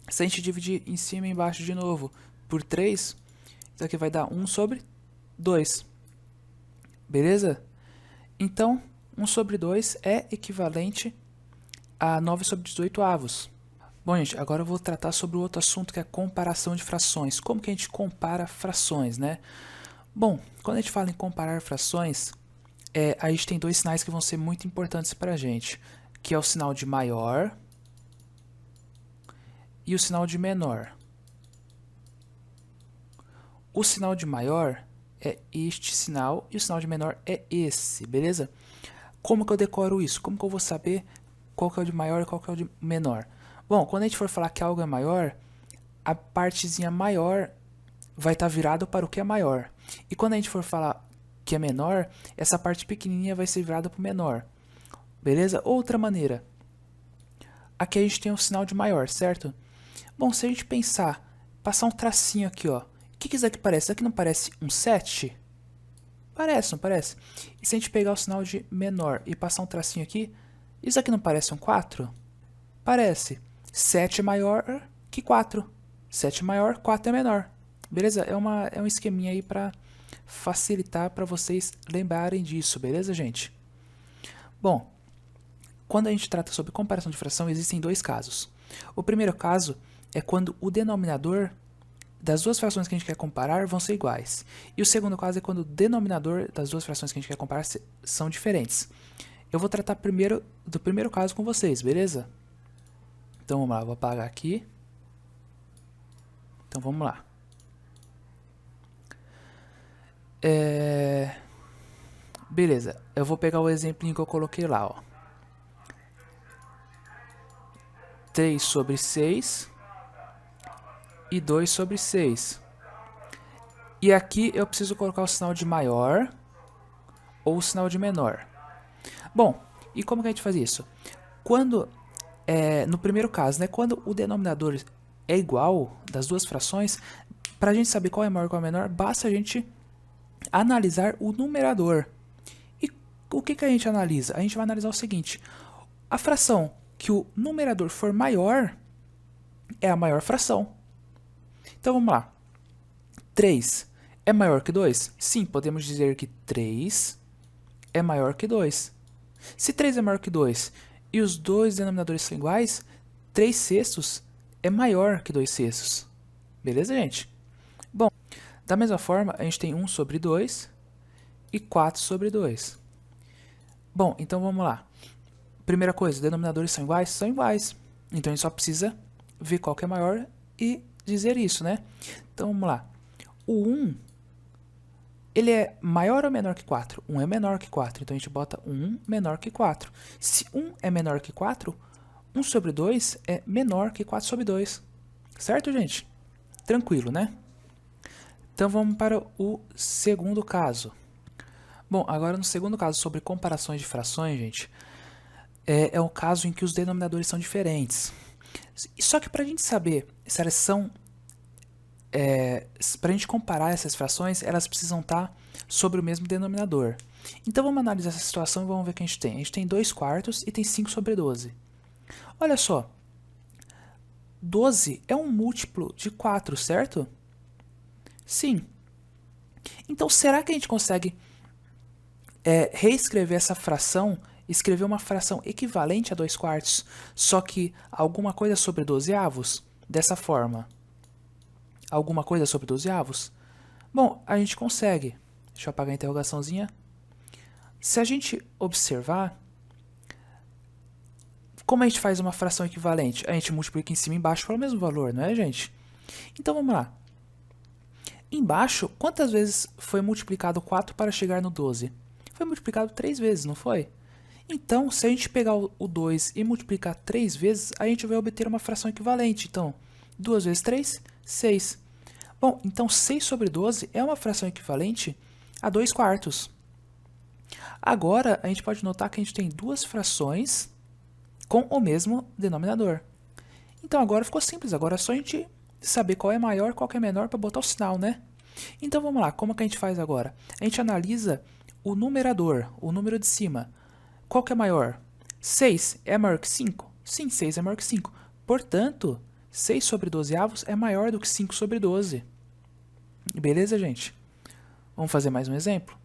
Se a gente dividir em cima e embaixo de novo por 3, isso aqui vai dar 1 sobre 2. Beleza? Então, 1 sobre 2 é equivalente a 9 sobre 18 avos. Bom, gente, agora eu vou tratar sobre o outro assunto que é a comparação de frações. Como que a gente compara frações, né? Bom, quando a gente fala em comparar frações, a gente tem dois sinais que vão ser muito importantes para a gente, que é o sinal de maior e o sinal de menor. O sinal de maior é este sinal e o sinal de menor é esse, beleza? Como que eu decoro isso? Como que eu vou saber qual que é o de maior e qual que é o de menor? Bom, quando a gente for falar que algo é maior, a partezinha maior vai estar virada para o que é maior. E quando a gente for falar que é menor, essa parte pequenininha vai ser virada para o menor. Beleza? Outra maneira. Aqui a gente tem um sinal de maior, certo? Bom, se a gente pensar, passar um tracinho aqui, ó. O que isso aqui parece? Isso aqui não parece um 7? Parece, não parece? E se a gente pegar o sinal de menor e passar um tracinho aqui, isso aqui não parece um 4? Parece. 7 é maior que 4. 7 é maior, 4 é menor. Beleza? É um esqueminha aí para facilitar para vocês lembrarem disso, beleza, gente? Bom, quando a gente trata sobre comparação de fração, existem dois casos. O primeiro caso é quando o denominador das duas frações que a gente quer comparar vão ser iguais. E o segundo caso é quando o denominador das duas frações que a gente quer comparar são diferentes. Eu vou tratar primeiro do primeiro caso com vocês, beleza? Então vamos lá, vou apagar aqui. Então vamos lá. Beleza, eu vou pegar o exemplo que eu coloquei lá, ó. 3 sobre 6 e 2 sobre 6. E aqui eu preciso colocar o sinal de maior ou o sinal de menor. Bom, e como que a gente faz isso? Quando, no primeiro caso, né, quando o denominador é igual das duas frações, para a gente saber qual é maior e qual é menor, basta a gente analisar o numerador. E o que a gente analisa? A gente vai analisar o seguinte: a fração que o numerador for maior é a maior fração. Então vamos lá. 3 é maior que 2? Sim, podemos dizer que 3 é maior que 2. Se 3 é maior que 2 e os dois denominadores são iguais, 3 sextos é maior que 2 sextos. Beleza, gente? Bom, da mesma forma, a gente tem 1 sobre 2 e 4 sobre 2. Bom, então vamos lá. Primeira coisa, denominadores são iguais? São iguais. Então a gente só precisa ver qual que é maior e dizer isso, né? Então vamos lá. O 1, ele é maior ou menor que 4? 1 é menor que 4, então a gente bota 1 menor que 4. Se 1 é menor que 4, 1 sobre 2 é menor que 4 sobre 2. Certo, gente? Tranquilo, né? Então vamos para o segundo caso. Bom, agora no segundo caso sobre comparações de frações, gente, é um caso em que os denominadores são diferentes. Só que para a gente saber se elas são... para a gente comparar essas frações, elas precisam estar sobre o mesmo denominador. Então vamos analisar essa situação e vamos ver o que a gente tem. A gente tem 2 quartos e tem 5 sobre 12. Olha só, 12 é um múltiplo de 4, certo? Sim. Então será que a gente consegue reescrever essa fração, escrever uma fração equivalente a 2 quartos, só que alguma coisa sobre 12 avos? Dessa forma. Alguma coisa sobre 12 avos? Bom, a gente consegue. Deixa eu apagar a interrogaçãozinha. Se a gente observar, como a gente faz uma fração equivalente? A gente multiplica em cima e embaixo pelo mesmo valor, não é, gente? Então vamos lá. Embaixo, quantas vezes foi multiplicado 4 para chegar no 12? Foi multiplicado 3 vezes, não foi? Então, se a gente pegar o 2 e multiplicar 3 vezes, a gente vai obter uma fração equivalente. Então, 2 vezes 3, 6. Bom, então 6 sobre 12 é uma fração equivalente a 2 quartos. Agora, a gente pode notar que a gente tem duas frações com o mesmo denominador. Então, agora ficou simples. Agora é só a gente saber qual é maior, qual é menor para botar o sinal, né? Então, vamos lá. Como que a gente faz agora? A gente analisa o numerador, o número de cima. Qual que é maior? 6 é maior que 5? Sim, 6 é maior que 5. Portanto, 6 sobre 12 avos é maior do que 5 sobre 12. Beleza, gente? Vamos fazer mais um exemplo?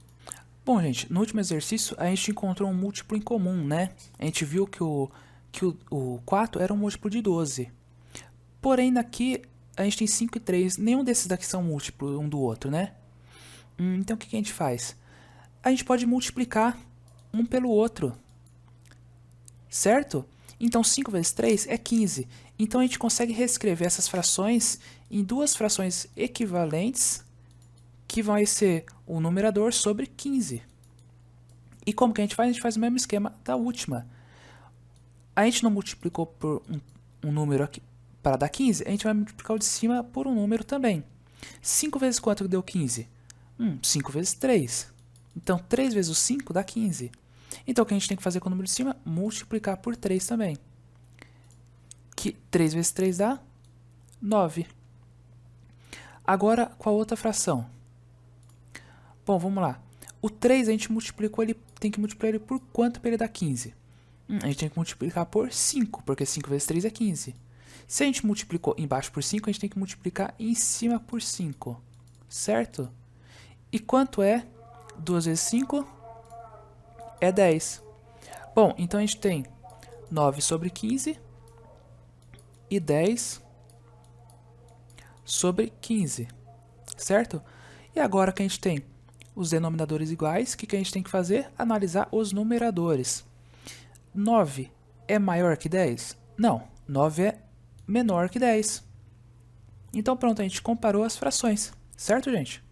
Bom, gente, no último exercício a gente encontrou um múltiplo em comum, né? A gente viu que o 4 era um múltiplo de 12. Porém, daqui a gente tem 5 e 3. Nenhum desses daqui são múltiplos um do outro, né? Então, o que a gente faz? A gente pode multiplicar um pelo outro. Certo? Então, 5 vezes 3 é 15. Então, a gente consegue reescrever essas frações em duas frações equivalentes, que vai ser o numerador sobre 15. E como que a gente faz? A gente faz o mesmo esquema da última. A gente não multiplicou por um número aqui para dar 15, a gente vai multiplicar o de cima por um número também. 5 vezes quanto que deu 15? 5 vezes 3. Então, 3 vezes o 5 dá 15. Então, o que a gente tem que fazer com o número de cima? Multiplicar por 3 também. Que 3 vezes 3 dá 9. Agora, com a outra fração. Bom, vamos lá. O 3 a gente multiplicou, ele tem que multiplicar ele por quanto para ele dar 15? A gente tem que multiplicar por 5, porque 5 vezes 3 é 15. Se a gente multiplicou embaixo por 5, a gente tem que multiplicar em cima por 5, certo? E quanto é 2 vezes 5? É 10. Bom, então a gente tem 9 sobre 15 e 10 sobre 15, certo? E agora que a gente tem os denominadores iguais, o que a gente tem que fazer? Analisar os numeradores. 9 é maior que 10? Não, 9 é menor que 10. Então pronto, a gente comparou as frações, certo, gente?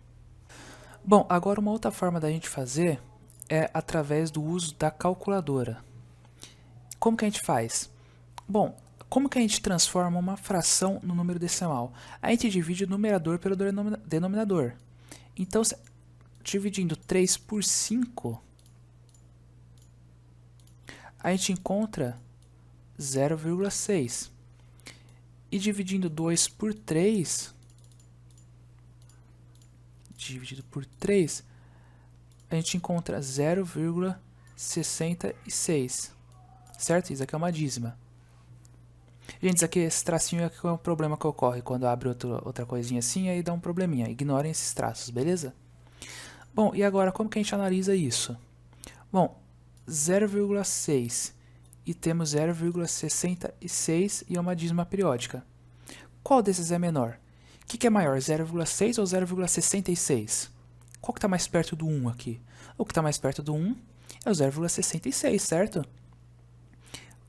Bom, agora uma outra forma da gente fazer é através do uso da calculadora. Como que a gente faz? Bom, como que a gente transforma uma fração no número decimal? A gente divide o numerador pelo denominador. Então, dividindo 3 por 5, a gente encontra 0,6. E dividindo 2 por 3, dividido por 3, a gente encontra 0,66. Certo? Isso aqui é uma dízima. Gente, isso aqui, esse tracinho aqui é um problema que ocorre quando abre outra coisinha assim, aí dá um probleminha. Ignorem esses traços, beleza? Bom, e agora como que a gente analisa isso? Bom, 0,6 e temos 0,66 e é uma dízima periódica. Qual desses é menor? O que é maior, 0,6 ou 0,66? Qual que está mais perto do 1 aqui? O que está mais perto do 1 é o 0,66, certo?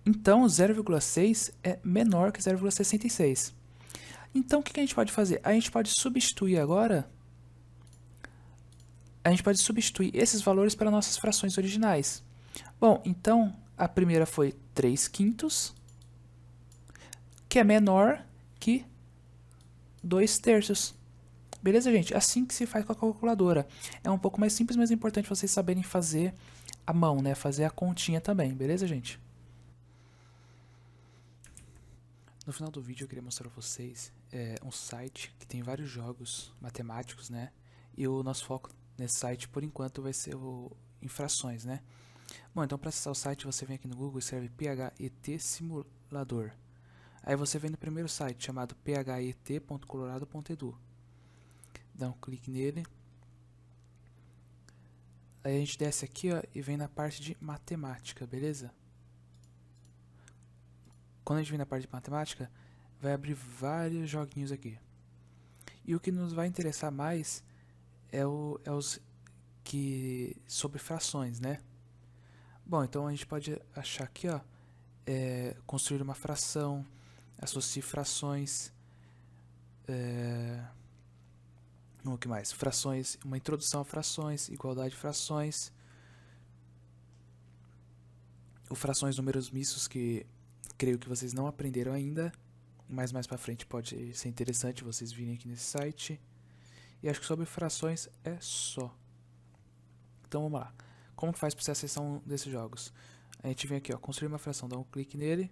Então, 0,6 é menor que 0,66. Então, o que a gente pode fazer? A gente pode substituir agora... A gente pode substituir esses valores para nossas frações originais. Bom, então, a primeira foi 3/5, que é menor que 2/3. Beleza, gente? Assim que se faz com a calculadora. É um pouco mais simples, mas é importante vocês saberem fazer à mão, né? Fazer a continha também. Beleza, gente? No final do vídeo eu queria mostrar para vocês um site que tem vários jogos matemáticos, né? E o nosso foco nesse site, por enquanto, vai ser em frações, né? Bom, então para acessar o site, você vem aqui no Google e escreve PHET Simulador. Aí você vem no primeiro site, chamado phet.colorado.edu. Dá um clique nele. Aí a gente desce aqui, ó, e vem na parte de matemática, beleza? Quando a gente vem na parte de matemática, vai abrir vários joguinhos aqui. E o que nos vai interessar mais é os que sobre frações, né? Bom, então a gente pode achar aqui, ó, construir uma fração, associar frações, o que mais? Frações, uma introdução a frações, igualdade de frações, frações números mistos, que creio que vocês não aprenderam ainda, mas mais pra frente pode ser interessante vocês virem aqui nesse site. E acho que sobre frações é só. Então vamos lá. Como que faz para você acessar um desses jogos? A gente vem aqui, ó, construir uma fração, dá um clique nele.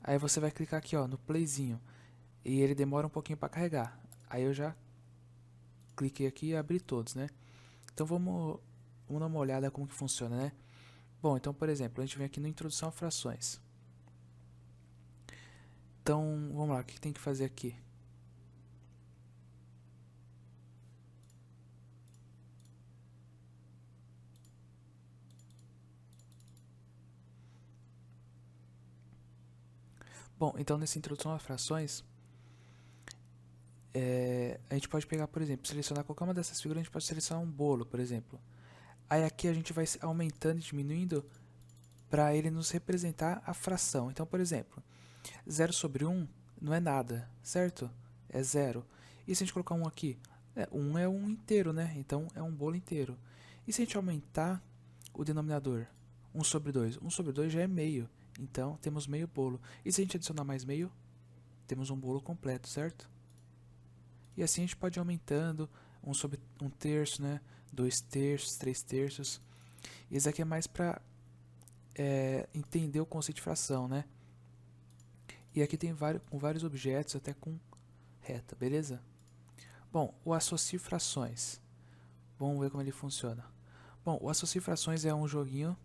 Aí você vai clicar aqui, ó, no playzinho. E ele demora um pouquinho para carregar. Aí eu já cliquei aqui e abri todos, né? Então vamos dar uma olhada como que funciona, né? Bom, então por exemplo, a gente vem aqui no Introdução a Frações. Então vamos lá, o que tem que fazer aqui? Bom, então nessa introdução a frações, a gente pode pegar, por exemplo, selecionar qualquer uma dessas figuras, a gente pode selecionar um bolo, por exemplo. Aí aqui a gente vai aumentando e diminuindo para ele nos representar a fração. Então, por exemplo, 0 sobre 1 não é nada, certo? É 0. E se a gente colocar 1 aqui? 1 é um inteiro, né? Então é um bolo inteiro. E se a gente aumentar o denominador? 1 sobre 2? 1 sobre 2 já é meio. Então, temos meio bolo. E se a gente adicionar mais meio, temos um bolo completo, certo? E assim a gente pode ir aumentando 1/3, né? 2/3, 3/3. E esse aqui é mais para entender o conceito de fração, né? E aqui tem com vários objetos, até com reta, beleza? Bom, o associo frações. Vamos ver como ele funciona. Bom, o associo frações é um joguinho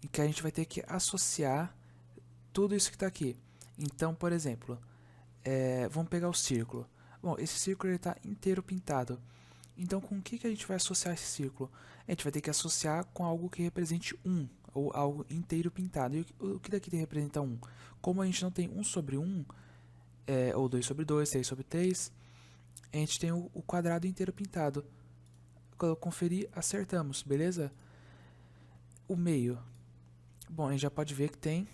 em que a gente vai ter que associar tudo isso que está aqui. Então, por exemplo, vamos pegar o círculo. Bom, esse círculo está inteiro pintado. Então, com o que a gente vai associar esse círculo? A gente vai ter que associar com algo que represente 1, ou algo inteiro pintado. E o que daqui representa 1? Como a gente não tem 1/1, ou 2/2, 3/3, a gente tem o quadrado inteiro pintado. Quando eu conferir, acertamos, beleza? O meio. Bom, a gente já pode ver que tem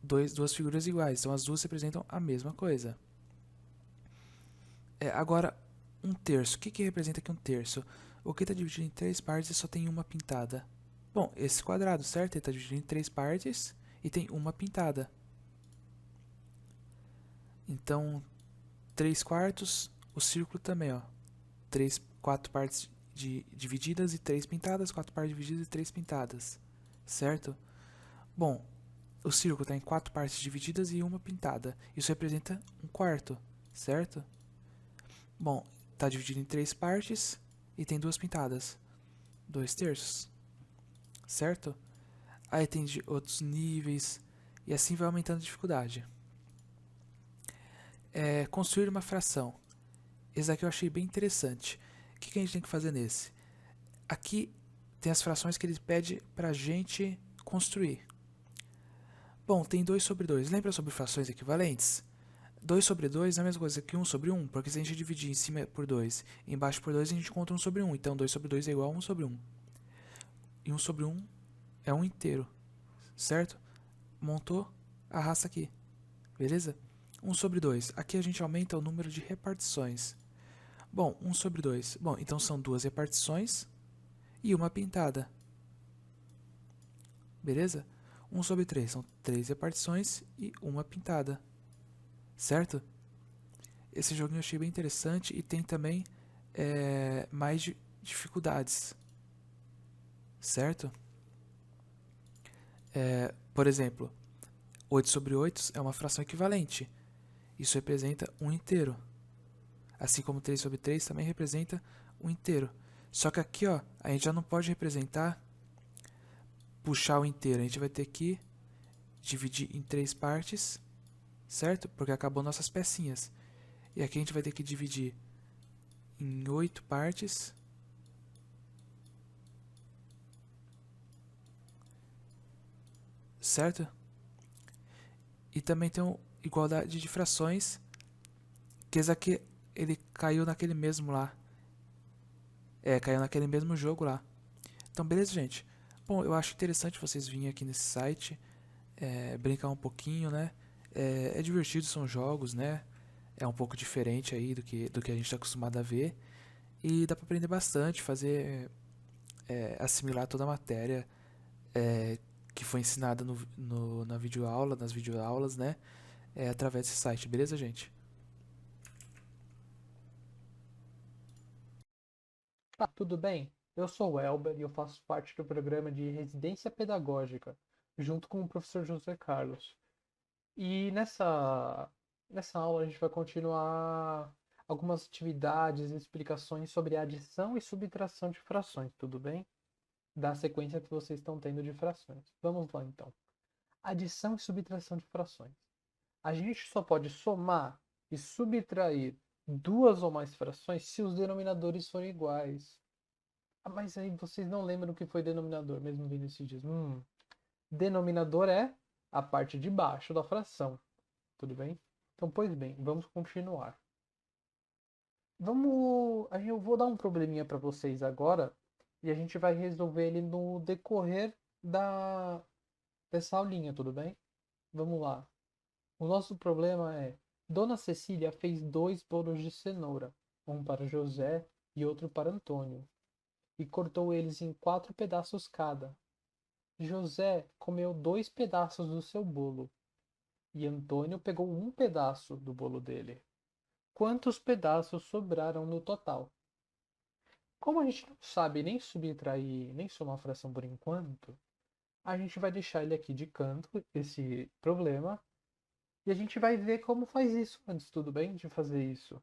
duas figuras iguais, então as duas representam a mesma coisa. Agora, 1/3. O que representa aqui 1/3? O que está dividido em 3 partes e só tem uma pintada? Bom, esse quadrado, certo? Ele está dividido em 3 partes e tem uma pintada. Então, 3/4, o círculo também, ó. 4 partes divididas e 3 pintadas, 4 partes divididas e 3 pintadas, certo? Bom, o círculo está em 4 partes divididas e uma pintada. Isso representa 1/4, certo? Bom, está dividido em 3 partes e tem 2 pintadas. 2/3, certo? Aí tem outros níveis e assim vai aumentando a dificuldade. Construir uma fração. Esse aqui eu achei bem interessante. O que a gente tem que fazer nesse? Aqui tem as frações que ele pede para a gente construir. Bom, tem 2/2. Lembra sobre frações equivalentes? 2/2 é a mesma coisa que 1/1, porque se a gente dividir em cima por 2 e embaixo por 2, a gente encontra 1/1. Então 2/2 é igual a 1/1. E 1/1 é 1 inteiro, certo? Montou, arrasta aqui, beleza? 1/2. Aqui a gente aumenta o número de repartições. Bom, 1/2. Bom, então são 2 repartições e uma pintada. Beleza? 1/3 são 3 repartições e uma pintada. Certo? Esse joguinho eu achei bem interessante e tem também mais dificuldades. Certo? Por exemplo, 8/8 é uma fração equivalente. Isso representa 1 inteiro. Assim como 3/3 também representa 1 inteiro. Só que aqui, ó, a gente já não pode representar, puxar o inteiro. A gente vai ter que dividir em 3 partes, certo? Porque acabou nossas pecinhas. E aqui a gente vai ter que dividir em 8 partes. Certo? E também tem igualdade de frações, que esse aqui ele caiu naquele mesmo lá. Caiu naquele mesmo jogo lá. Então, beleza, gente? Bom, eu acho interessante vocês virem aqui nesse site, brincar um pouquinho, né? É divertido, são jogos, né? É um pouco diferente aí do que a gente está acostumado a ver. E dá para aprender bastante, fazer, assimilar toda a matéria que foi ensinada na videoaula, nas videoaulas, né? Através desse site, beleza, gente? Tudo bem? Eu sou o Elber e eu faço parte do programa de residência pedagógica, junto com o professor José Carlos. E nessa aula a gente vai continuar algumas atividades e explicações sobre adição e subtração de frações, tudo bem? Da sequência que vocês estão tendo de frações. Vamos lá então. Adição e subtração de frações. A gente só pode somar e subtrair duas ou mais frações se os denominadores forem iguais. Mas aí vocês não lembram o que foi denominador, mesmo vendo esses dias. Denominador é a parte de baixo da fração. Tudo bem? Então, pois bem, vamos continuar. Eu vou dar um probleminha para vocês agora e a gente vai resolver ele no decorrer dessa aulinha, tudo bem? Vamos lá. O nosso problema é: Dona Cecília fez 2 bolos de cenoura, um para José e outro para Antônio, e cortou eles em 4 pedaços cada. José comeu 2 pedaços do seu bolo e Antônio pegou um pedaço do bolo dele. Quantos pedaços sobraram no total? Como a gente não sabe nem subtrair, nem somar fração por enquanto, a gente vai deixar ele aqui de canto, esse problema, e a gente vai ver como faz isso antes, tudo bem? De fazer isso.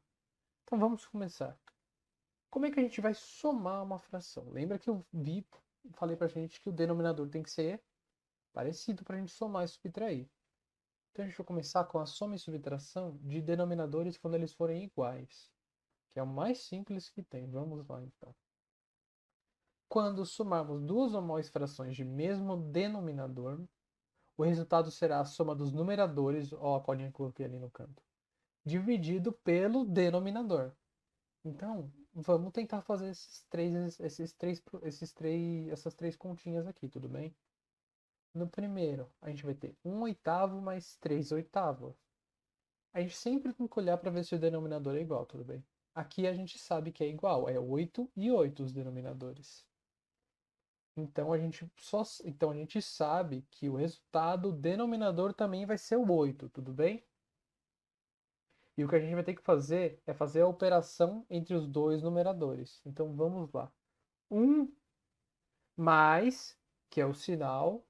Então vamos começar. Como é que a gente vai somar uma fração? Lembra que eu falei pra gente que o denominador tem que ser parecido para a gente somar e subtrair. Então a gente vai começar com a soma e subtração de denominadores quando eles forem iguais, que é o mais simples que tem. Vamos lá então. Quando somarmos duas ou mais frações de mesmo denominador, o resultado será a soma dos numeradores, ó, a colinha que eu coloquei ali no canto, dividido pelo denominador. Então, vamos tentar fazer essas três continhas aqui, tudo bem? No primeiro, a gente vai ter 1/8 mais 3/8. A gente sempre tem que olhar para ver se o denominador é igual, tudo bem? Aqui a gente sabe que é igual, é 8 e 8 os denominadores. Então a gente sabe que o resultado, o denominador também vai ser o 8, tudo bem? E o que a gente vai ter que fazer é fazer a operação entre os dois numeradores. Então vamos lá. 1 mais, que é o sinal,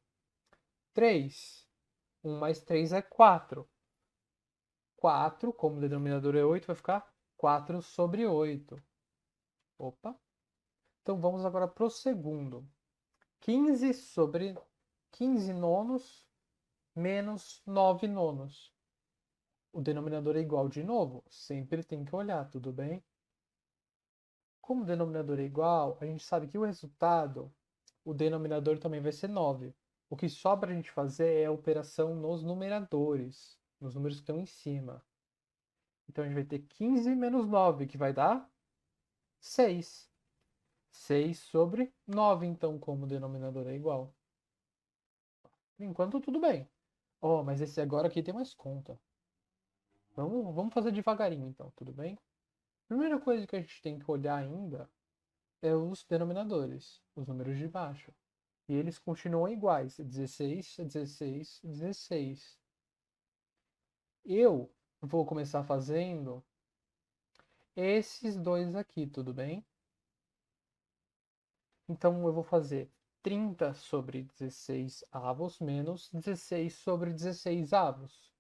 3. 1 mais 3 é 4. 4, como o denominador é 8, vai ficar 4 sobre 8. Opa! Então vamos agora para o segundo. 15 nonos menos 9 nonos. O denominador é igual de novo? Sempre tem que olhar, tudo bem? Como o denominador é igual, a gente sabe que o resultado, o denominador também vai ser 9. O que sobra a gente fazer é a operação nos numeradores, nos números que estão em cima. Então a gente vai ter 15 menos 9, que vai dar 6. 6 sobre 9, então, como o denominador é igual. Por enquanto, tudo bem. Oh, mas esse agora aqui tem mais conta. Vamos fazer devagarinho, então, tudo bem? Primeira coisa que a gente tem que olhar ainda é os denominadores, os números de baixo. E eles continuam iguais, 16, 16, 16. Eu vou começar fazendo esses dois aqui, tudo bem? Então eu vou fazer 30 sobre 16 avos menos 16 sobre 16 avos.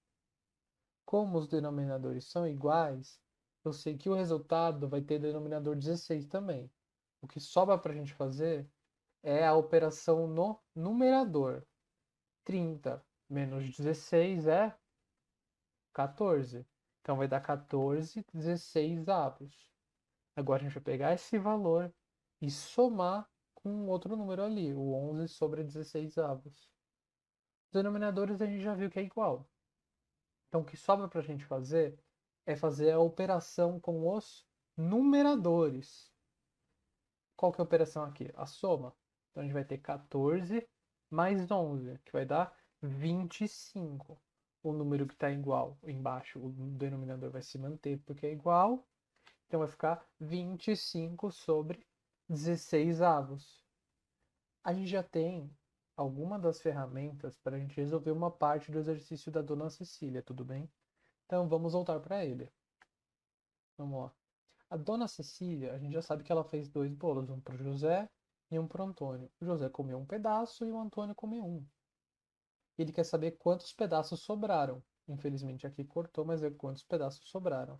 Como os denominadores são iguais, eu sei que o resultado vai ter denominador 16 também. O que sobra para a gente fazer é a operação no numerador. 30 menos 16 é 14. Então vai dar 14 16 avos. Agora a gente vai pegar esse valor e somar com outro número ali, o 11 sobre 16 avos. Os denominadores a gente já viu que é igual. Então o que sobra para a gente fazer é fazer a operação com os numeradores. Qual que é a operação aqui? A soma. Então a gente vai ter 14 mais 11, que vai dar 25. O número que está igual embaixo, o denominador vai se manter porque é igual. Então vai ficar 25 sobre 16 avos. A gente já tem alguma das ferramentas para a gente resolver uma parte do exercício da Dona Cecília, tudo bem? Então vamos voltar para ele. Vamos lá. A Dona Cecília, a gente já sabe que ela fez 2 bolos, um para o José e um para o Antônio. O José comeu um pedaço e o Antônio comeu um. Ele quer saber quantos pedaços sobraram. Infelizmente aqui cortou, mas é quantos pedaços sobraram.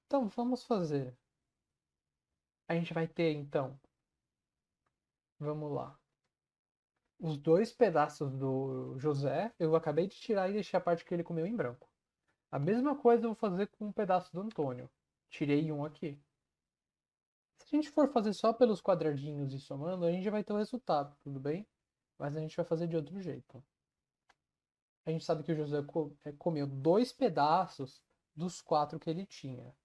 Então vamos fazer. A gente vai ter então, vamos lá. Os 2 pedaços do José, eu acabei de tirar e deixei a parte que ele comeu em branco. A mesma coisa eu vou fazer com um pedaço do Antônio. Tirei um aqui. Se a gente for fazer só pelos quadradinhos e somando, a gente vai ter o resultado, tudo bem? Mas a gente vai fazer de outro jeito. A gente sabe que o José comeu 2 pedaços dos 4 que ele tinha.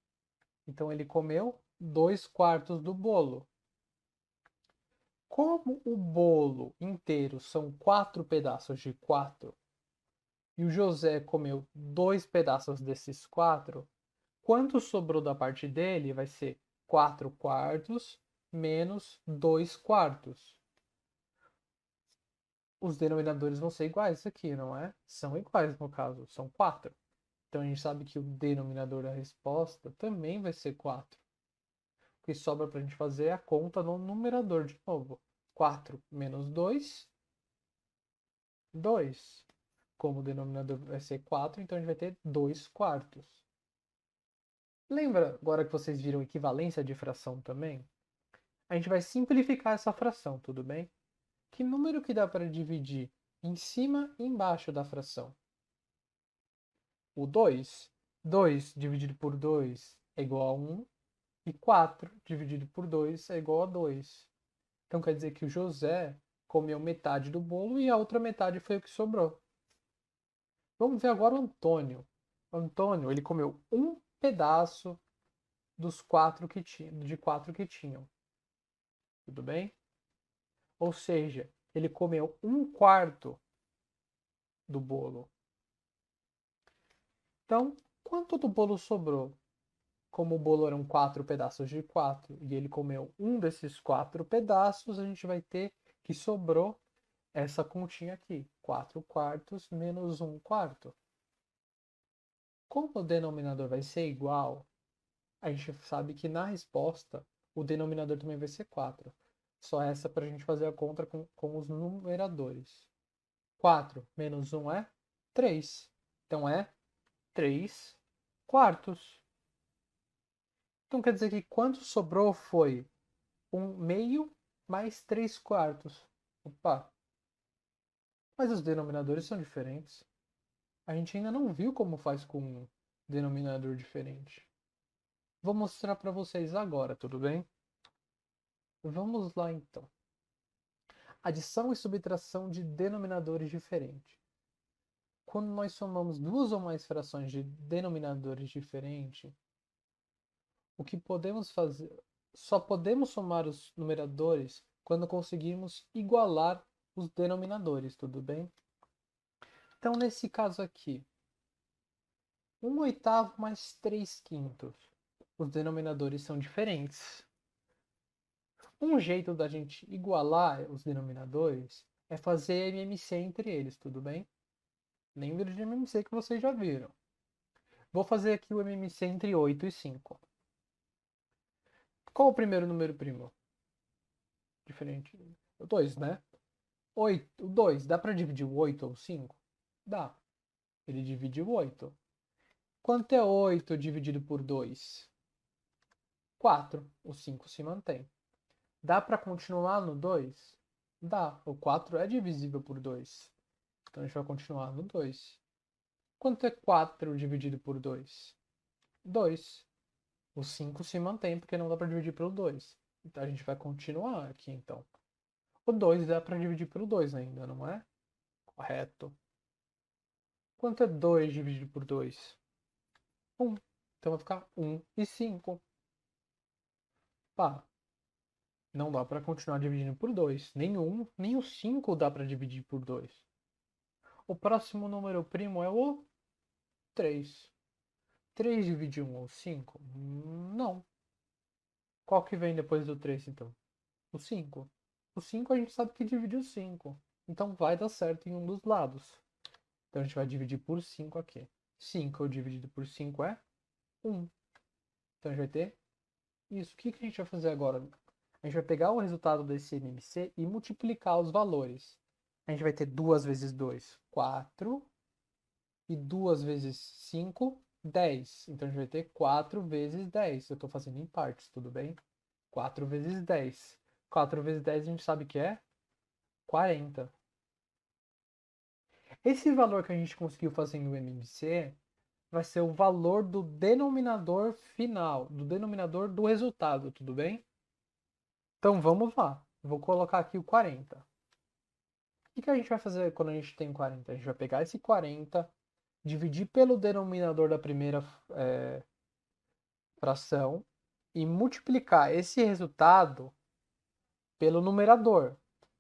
Então ele comeu 2/4 do bolo. Como o bolo inteiro são 4 pedaços de 4, e o José comeu 2 pedaços desses 4, quanto sobrou da parte dele vai ser 4/4 menos 2/4. os denominadores vão ser iguais aqui, não é? São iguais no caso, são 4. Então a gente sabe que o denominador da resposta também vai ser 4. O que sobra para a gente fazer é a conta no numerador de novo. 4 menos 2, 2. Como o denominador vai ser 4, então a gente vai ter 2 quartos. Lembra agora que vocês viram equivalência de fração também? A gente vai simplificar essa fração, tudo bem? Que número que dá para dividir em cima e embaixo da fração? O 2. 2 dividido por 2 é igual a 1. E 4 dividido por 2 é igual a 2. Então quer dizer que o José comeu metade do bolo e a outra metade foi o que sobrou. Vamos ver agora o Antônio. O Antônio, ele comeu um pedaço dos 4 que de 4 que tinham. Tudo bem? Ou seja, ele comeu um quarto do bolo. Então, quanto do bolo sobrou? Como o bolo eram 4 pedaços de 4 e ele comeu um desses 4 pedaços, a gente vai ter que sobrou essa continha aqui. 4 quartos menos 1 quarto. Como o denominador vai ser igual, a gente sabe que na resposta o denominador também vai ser 4. Só essa para a gente fazer a conta com os numeradores. 4 menos 1 é 3. Então é 3 quartos. Então quer dizer que quanto sobrou foi 1 meio mais 3 quartos. Opa! Mas os denominadores são diferentes. A gente ainda não viu como faz com um denominador diferente. Vou mostrar para vocês agora, tudo bem? Vamos lá então. Adição e subtração de denominadores diferentes. Quando nós somamos duas ou mais frações de denominadores diferentes, o que podemos fazer? Só podemos somar os numeradores quando conseguirmos igualar os denominadores, tudo bem? Então, nesse caso aqui, 1/8 mais 3/5. Os denominadores são diferentes. Um jeito da gente igualar os denominadores é fazer MMC entre eles, tudo bem? Lembre de MMC que vocês já viram. Vou fazer aqui o MMC entre 8 e 5. Qual o primeiro número primo? Diferente. O 2, né? 8, o 2, dá para dividir o 8 ou 5? Dá. Ele divide o 8. Quanto é 8 dividido por 2? 4. O 5 se mantém. Dá para continuar no 2? Dá. O 4 é divisível por 2. Então a gente vai continuar no 2. Quanto é 4 dividido por 2? 2. O 5 se mantém porque não dá para dividir pelo 2. Então a gente vai continuar aqui então. O 2 dá para dividir pelo 2 ainda, não é? Correto. Quanto é 2 dividido por 2? 1. Então vai ficar 1 e 5. Pá, não dá para continuar dividindo por 2. Nem 1, nem o 5 dá para dividir por 2. O próximo número primo é o 3. 3 divide 1 ou 5? Não. Qual que vem depois do 3, então? O 5. O 5 a gente sabe que divide o 5. Então vai dar certo em um dos lados. Então a gente vai dividir por 5 aqui. 5 dividido por 5 é 1. Então a gente vai ter isso. O que a gente vai fazer agora? A gente vai pegar o resultado desse MMC e multiplicar os valores. A gente vai ter 2 vezes 2, 4. E 2 vezes 5, 10. Então a gente vai ter 4 vezes 10. Eu estou fazendo em partes, tudo bem? 4 vezes 10. 4 vezes 10 a gente sabe que é 40. Esse valor que a gente conseguiu fazer no MMC vai ser o valor do denominador final, do denominador do resultado, tudo bem? Então vamos lá. Eu vou colocar aqui o 40. O que a gente vai fazer quando a gente tem 40? A gente vai pegar esse 40, dividir pelo denominador da primeira fração e multiplicar esse resultado pelo numerador.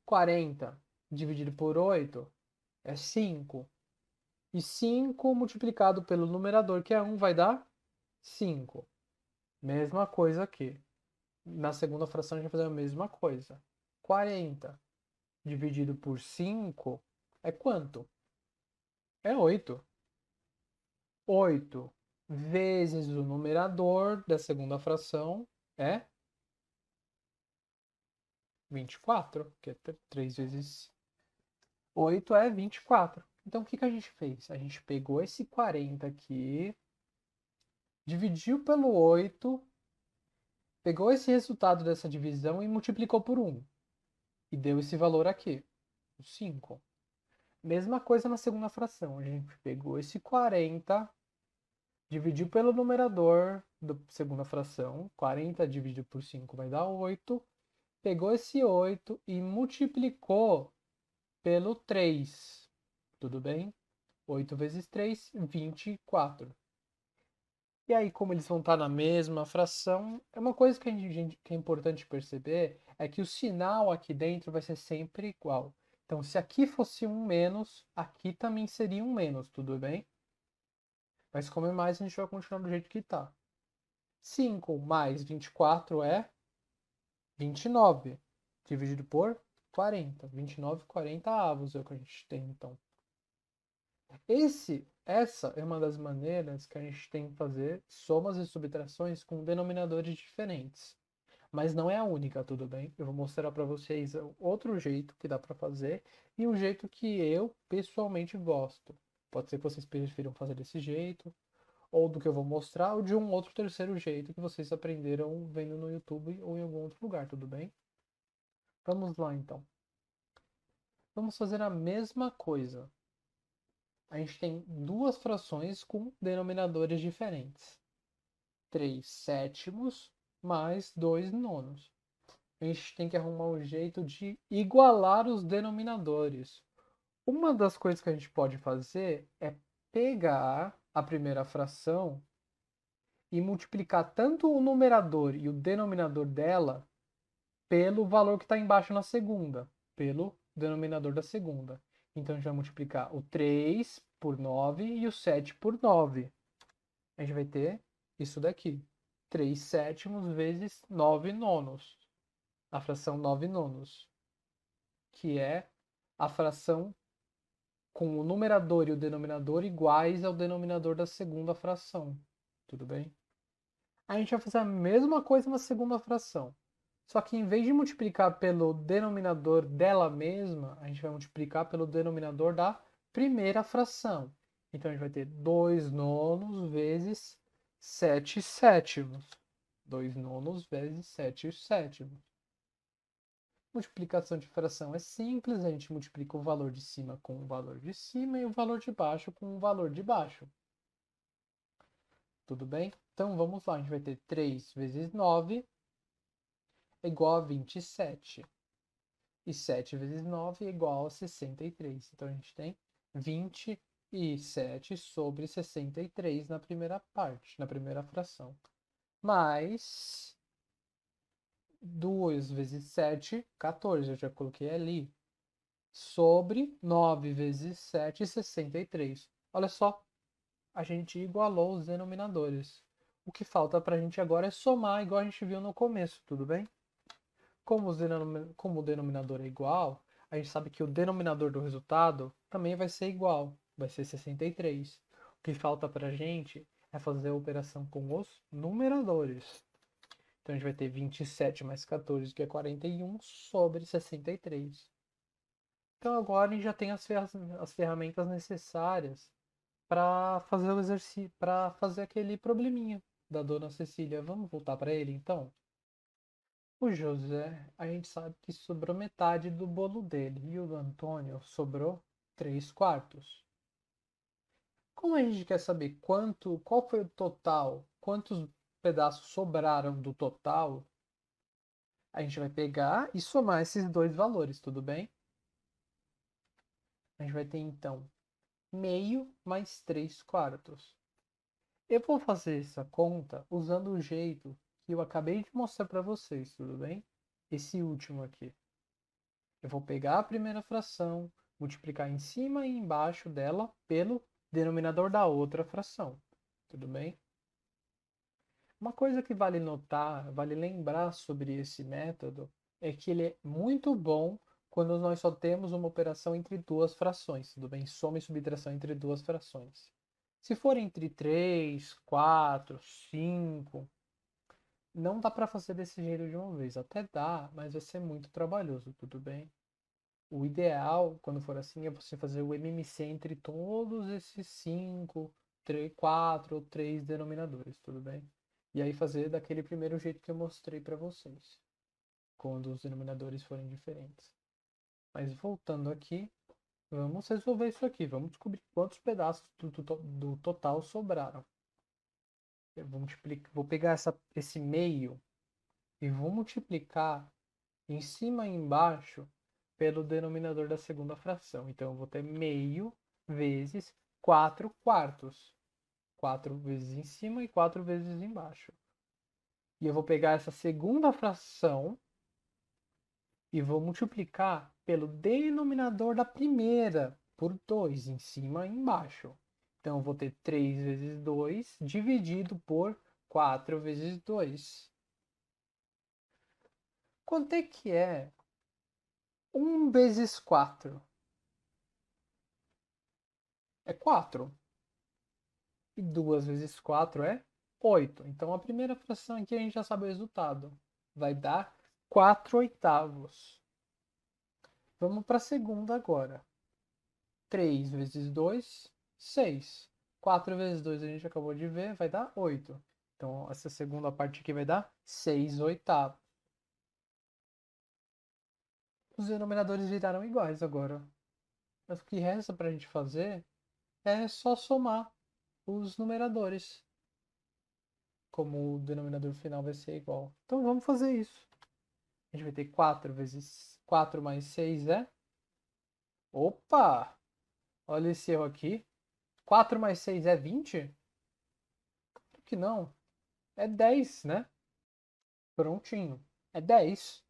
40 dividido por 8 é 5. E 5 multiplicado pelo numerador, que é 1, vai dar 5. Mesma coisa aqui. Na segunda fração a gente vai fazer a mesma coisa. 40 dividido por 5 é quanto? É 8. 8 vezes o numerador da segunda fração é 24, que é 3 vezes 8 é 24. Então, o que a gente fez? A gente pegou esse 40 aqui, dividiu pelo 8, pegou esse resultado dessa divisão e multiplicou por 1. E deu esse valor aqui, o 5. Mesma coisa na segunda fração. A gente pegou esse 40, dividiu pelo numerador da segunda fração. 40 dividido por 5 vai dar 8. Pegou esse 8 e multiplicou pelo 3. Tudo bem? 8 vezes 3, 24. E aí, como eles vão estar na mesma fração, é uma coisa que que é importante perceber é que o sinal aqui dentro vai ser sempre igual. Então, se aqui fosse um menos, aqui também seria um menos, tudo bem? Mas como é mais, a gente vai continuar do jeito que está. 5 mais 24 é 29, dividido por 40. 29 40 avos é o que a gente tem, então. Essa é uma das maneiras que a gente tem que fazer somas e subtrações com denominadores diferentes. Mas não é a única, tudo bem? Eu vou mostrar para vocês outro jeito que dá para fazer e um jeito que eu pessoalmente gosto. Pode ser que vocês prefiram fazer desse jeito, ou do que eu vou mostrar, ou de um outro terceiro jeito que vocês aprenderam vendo no YouTube ou em algum outro lugar, tudo bem? Vamos lá então. Vamos fazer a mesma coisa. A gente tem duas frações com denominadores diferentes. 3 sétimos mais 2 nonos. A gente tem que arrumar um jeito de igualar os denominadores. Uma das coisas que a gente pode fazer é pegar a primeira fração e multiplicar tanto o numerador e o denominador dela pelo valor que está embaixo na segunda, pelo denominador da segunda. Então a gente vai multiplicar o 3 por 9 e o 7 por 9. A gente vai ter isso daqui. 3 sétimos vezes 9 nonos. A fração 9 nonos. Que é a fração com o numerador e o denominador iguais ao denominador da segunda fração. Tudo bem? A gente vai fazer a mesma coisa na segunda fração. Só que em vez de multiplicar pelo denominador dela mesma, a gente vai multiplicar pelo denominador da primeira fração. Então a gente vai ter 2 nonos vezes 7 sétimos. 2 nonos vezes 7 sétimos. Multiplicação de fração é simples, a gente multiplica o valor de cima com o valor de cima e o valor de baixo com o valor de baixo. Tudo bem? Então vamos lá, a gente vai ter 3 vezes 9 é igual a 27. E 7 vezes 9 é igual a 63. Então a gente tem 27 sobre 63 na primeira parte, na primeira fração. Mais 2 vezes 7, 14. Eu já coloquei ali. Sobre 9 vezes 7, 63. Olha só, a gente igualou os denominadores. O que falta para a gente agora é somar, igual a gente viu no começo, tudo bem? Como o denominador é igual, a gente sabe que o denominador do resultado também vai ser igual, vai ser 63. O que falta para a gente é fazer a operação com os numeradores. Então a gente vai ter 27 mais 14, que é 41, sobre 63. Então agora a gente já tem as ferramentas necessárias para fazer o exercício, para fazer aquele probleminha da dona Cecília. Vamos voltar para ele então? O José, a gente sabe que sobrou metade do bolo dele e o Antônio sobrou 3 quartos. Como a gente quer saber qual foi o total, quantos pedaços sobraram do total, a gente vai pegar e somar esses dois valores, tudo bem? A gente vai ter então meio mais 3 quartos. Eu vou fazer essa conta usando o jeito que eu acabei de mostrar para vocês, tudo bem? Esse último aqui. Eu vou pegar a primeira fração, multiplicar em cima e embaixo dela pelo denominador da outra fração. Tudo bem? Uma coisa que vale notar, vale lembrar sobre esse método, é que ele é muito bom quando nós só temos uma operação entre duas frações, tudo bem? Soma e subtração entre duas frações. Se for entre 3, 4, 5, não dá para fazer desse jeito de uma vez. Até dá, mas vai ser muito trabalhoso, tudo bem? O ideal, quando for assim, é você fazer o MMC entre todos esses 5, 3, 4 ou 3 denominadores, tudo bem? E aí fazer daquele primeiro jeito que eu mostrei para vocês, quando os denominadores forem diferentes. Mas voltando aqui, vamos resolver isso aqui. Vamos descobrir quantos pedaços do total sobraram. Eu vou pegar esse meio e vou multiplicar em cima e embaixo pelo denominador da segunda fração. Então, eu vou ter meio vezes 4 quartos. 4 vezes em cima e 4 vezes embaixo. E eu vou pegar essa segunda fração e vou multiplicar pelo denominador da primeira por 2, em cima e embaixo. Então, eu vou ter 3 vezes 2 dividido por 4 vezes 2. Quanto é que é 1 vezes 4? É 4. E 2 vezes 4 é 8. Então, a primeira fração aqui a gente já sabe o resultado. Vai dar 4 oitavos. Vamos para a segunda agora. 3 vezes 2, 6. 4 vezes 2 a gente acabou de ver, vai dar 8. Então, essa segunda parte aqui vai dar 6 oitavos. Os denominadores viraram iguais agora. Mas o que resta para a gente fazer é só somar os numeradores, como o denominador final vai ser igual. Então vamos fazer isso. A gente vai ter 4 vezes 4 mais 6 é... Opa! Olha esse erro aqui. 4 mais 6 é 20? Por que não? É 10, né? Prontinho. É 10.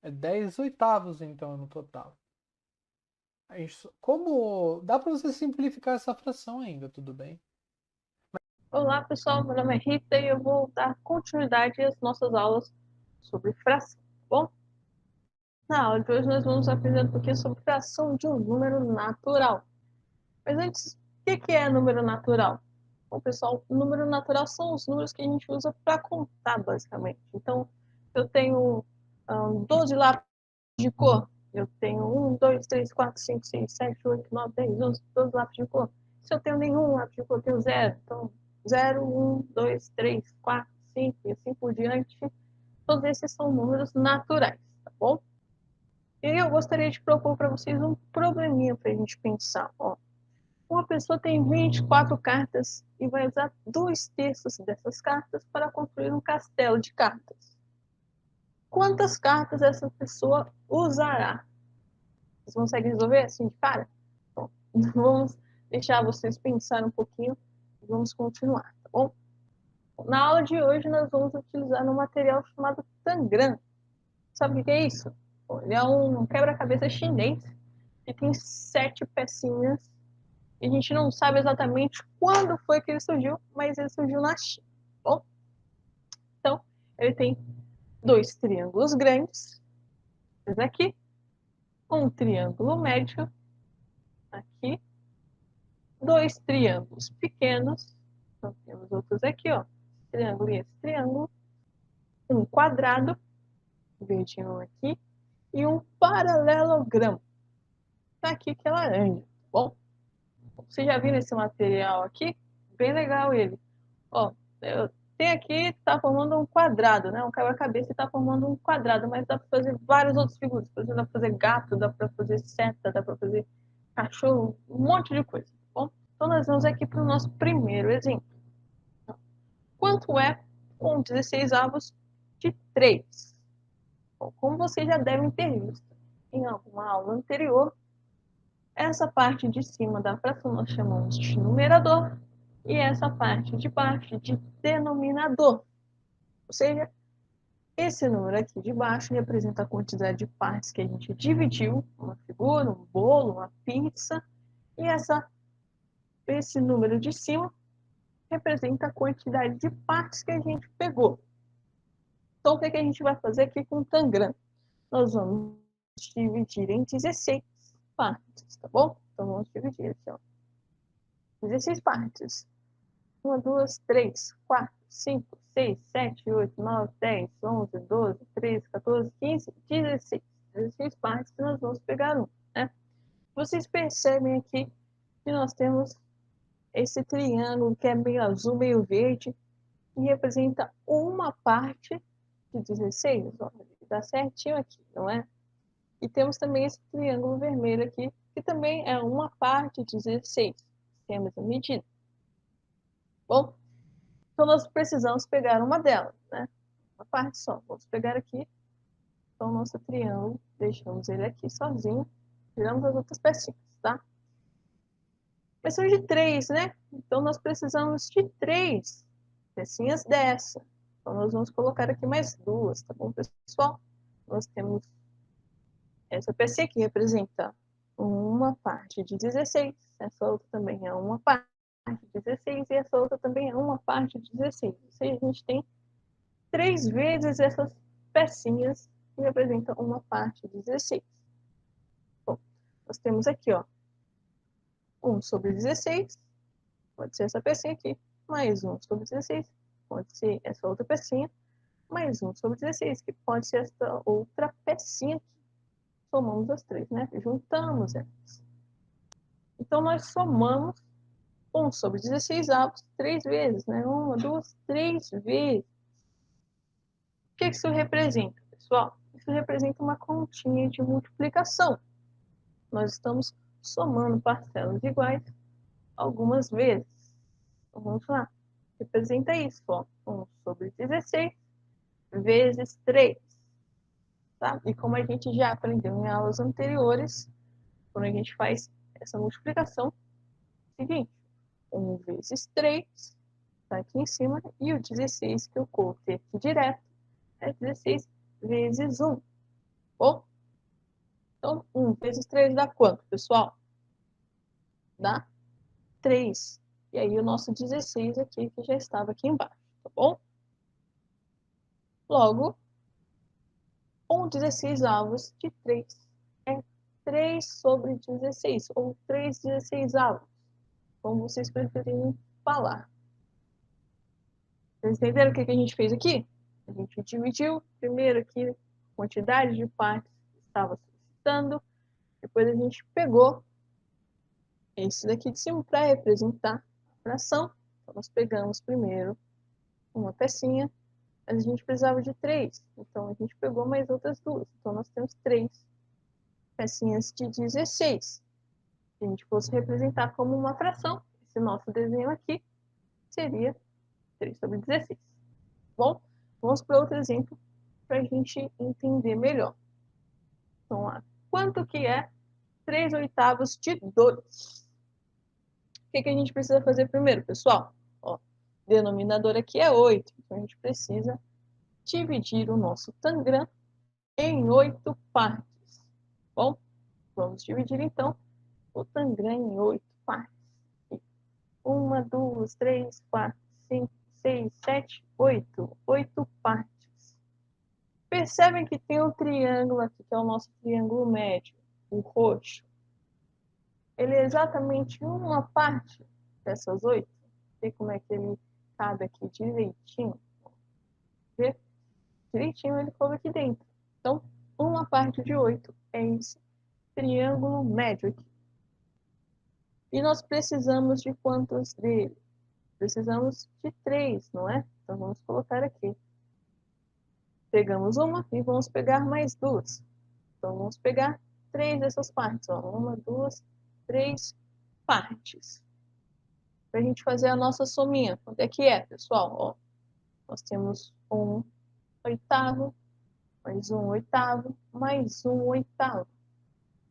É 10 oitavos, então, no total. Como dá para você simplificar essa fração ainda, tudo bem? Olá pessoal, meu nome é Rita e eu vou dar continuidade às nossas aulas sobre fração, tá bom? Na aula de hoje nós vamos aprender um pouquinho sobre fração de um número natural. Mas antes, o que é número natural? Bom pessoal, número natural são os números que a gente usa para contar basicamente. Então, eu tenho 12 lápis de cor, eu tenho 1, 2, 3, 4, 5, 6, 7, 8, 9, 10, 11, 12 lápis de cor. Se eu tenho nenhum lápis de cor, eu tenho 0. Então, 0, 1, 2, 3, 4, 5 e assim por diante. Todos esses são números naturais, tá bom? E eu gostaria de propor para vocês um probleminha para a gente pensar. Ó, uma pessoa tem 24 cartas e vai usar 2/3 dessas cartas para construir um castelo de cartas. Quantas cartas essa pessoa usará? Vocês conseguem resolver assim de cara? Bom, vamos deixar vocês pensarem um pouquinho e vamos continuar, tá bom? Na aula de hoje nós vamos utilizar um material chamado Tangram. Sabe o que é isso? Bom, ele é um quebra-cabeça chinês que tem 7 pecinhas e a gente não sabe exatamente quando foi que ele surgiu, mas ele surgiu na China, tá bom? Então, ele tem 2 triângulos grandes, esse aqui, um triângulo médio, aqui, 2 triângulos pequenos, então temos outros aqui, ó, esse triângulo e esse triângulo, um quadrado, verdinho aqui, e um paralelogramo, tá aqui que é laranja, tá bom? Vocês já viram esse material aqui? Bem legal ele. Ó, tem aqui, tá formando um quadrado, né? Um quebra-cabeça está formando um quadrado, mas dá para fazer várias outras figuras. Por exemplo, dá para fazer gato, dá para fazer seta, dá para fazer cachorro, um monte de coisa, tá bom? Então nós vamos aqui para o nosso primeiro exemplo. Quanto é 1/16 de 3? Bom, como vocês já devem ter visto em alguma aula anterior, essa parte de cima da fração nós chamamos de numerador e essa parte de baixo de denominador. Ou seja, esse número aqui de baixo representa a quantidade de partes que a gente dividiu, uma figura, um bolo, uma pizza, e esse número de cima representa a quantidade de partes que a gente pegou. Então, o que a gente vai fazer aqui com o Tangram? Nós vamos dividir em 16 partes, tá bom? Então vamos dividir aqui, ó. 16 partes. 1, 2, 3, 4, 5, 6, 7, 8, 9, 10, 11, 12, 13, 14, 15, 16. 16 partes que nós vamos pegar um, né? Vocês percebem aqui que nós temos esse triângulo que é meio azul, meio verde, que representa uma parte de 16. Ó, dá certinho aqui, não é? E temos também esse triângulo vermelho aqui, que também é uma parte de 16. Temos a medida. Bom, então nós precisamos pegar uma delas, né? Uma parte só. Vamos pegar aqui, então, nosso triângulo, deixamos ele aqui sozinho, tiramos as outras pecinhas, tá? Mas são de 3, né? Então nós precisamos de 3 pecinhas dessa. Então nós vamos colocar aqui mais 2, tá bom, pessoal? Nós temos essa pecinha aqui representa uma parte de 16, essa outra também é uma parte de 16 e essa outra também é uma parte de 16. Ou seja, a gente tem 3 vezes essas pecinhas que representam uma parte de 16. Bom, nós temos aqui, ó, 1 sobre 16, pode ser essa pecinha aqui, mais 1 sobre 16, pode ser essa outra pecinha, mais 1 sobre 16, que pode ser essa outra pecinha aqui. Somamos as 3, né? Juntamos elas. Então, nós somamos 1 sobre 16 avos 3 vezes, né? 1, 2, 3 vezes. O que isso representa, pessoal? Isso representa uma continha de multiplicação. Nós estamos somando parcelas iguais algumas vezes. Então, vamos lá. Representa isso, ó. 1 sobre 16 vezes 3. Tá? E como a gente já aprendeu em aulas anteriores, quando a gente faz essa multiplicação, é o seguinte, 1 vezes 3 está aqui em cima, e o 16 que eu coloquei aqui direto é 16 vezes 1. Bom, então 1 vezes 3 dá quanto, pessoal? Dá 3. E aí o nosso 16 aqui, que já estava aqui embaixo, tá bom? Logo, 1 16 avos de 3 é 3 sobre 16, ou 3 16 avos, como vocês preferirem falar. Vocês entenderam o que a gente fez aqui? A gente dividiu primeiro aqui a quantidade de partes que estava solicitando, depois a gente pegou esse daqui de cima para representar a fração. Então, nós pegamos primeiro uma pecinha, mas a gente precisava de 3, então a gente pegou mais outras 2. Então, nós temos 3 pecinhas de 16. Se a gente fosse representar como uma fração, esse nosso desenho aqui seria 3 sobre 16. Bom, vamos para outro exemplo para a gente entender melhor. Então, lá, quanto que é 3 oitavos de 2? O que a gente precisa fazer primeiro, pessoal? Ó, o denominador aqui é 8, então a gente precisa dividir o nosso tangram em 8 partes. Bom, vamos dividir então o tangram em 8 partes. 1, 2, 3, 4, 5, 6, 7, 8. 8 partes. Percebem que tem um triângulo aqui, que é o nosso triângulo médio, o roxo. Ele é exatamente uma parte dessas 8. Vê como é que ele cabe aqui direitinho. Vê? Direitinho ele cabe aqui dentro. Então, uma parte de 8 é esse triângulo médio aqui. E nós precisamos de quantos dele? Precisamos de 3, não é? Então, vamos colocar aqui. Pegamos uma e vamos pegar mais 2. Então, vamos pegar 3 dessas partes. Ó. 1, 2, 3 partes. Para a gente fazer a nossa sominha. Quanto é que é, pessoal? Ó, nós temos 1 oitavo, mais 1 oitavo, mais 1 oitavo.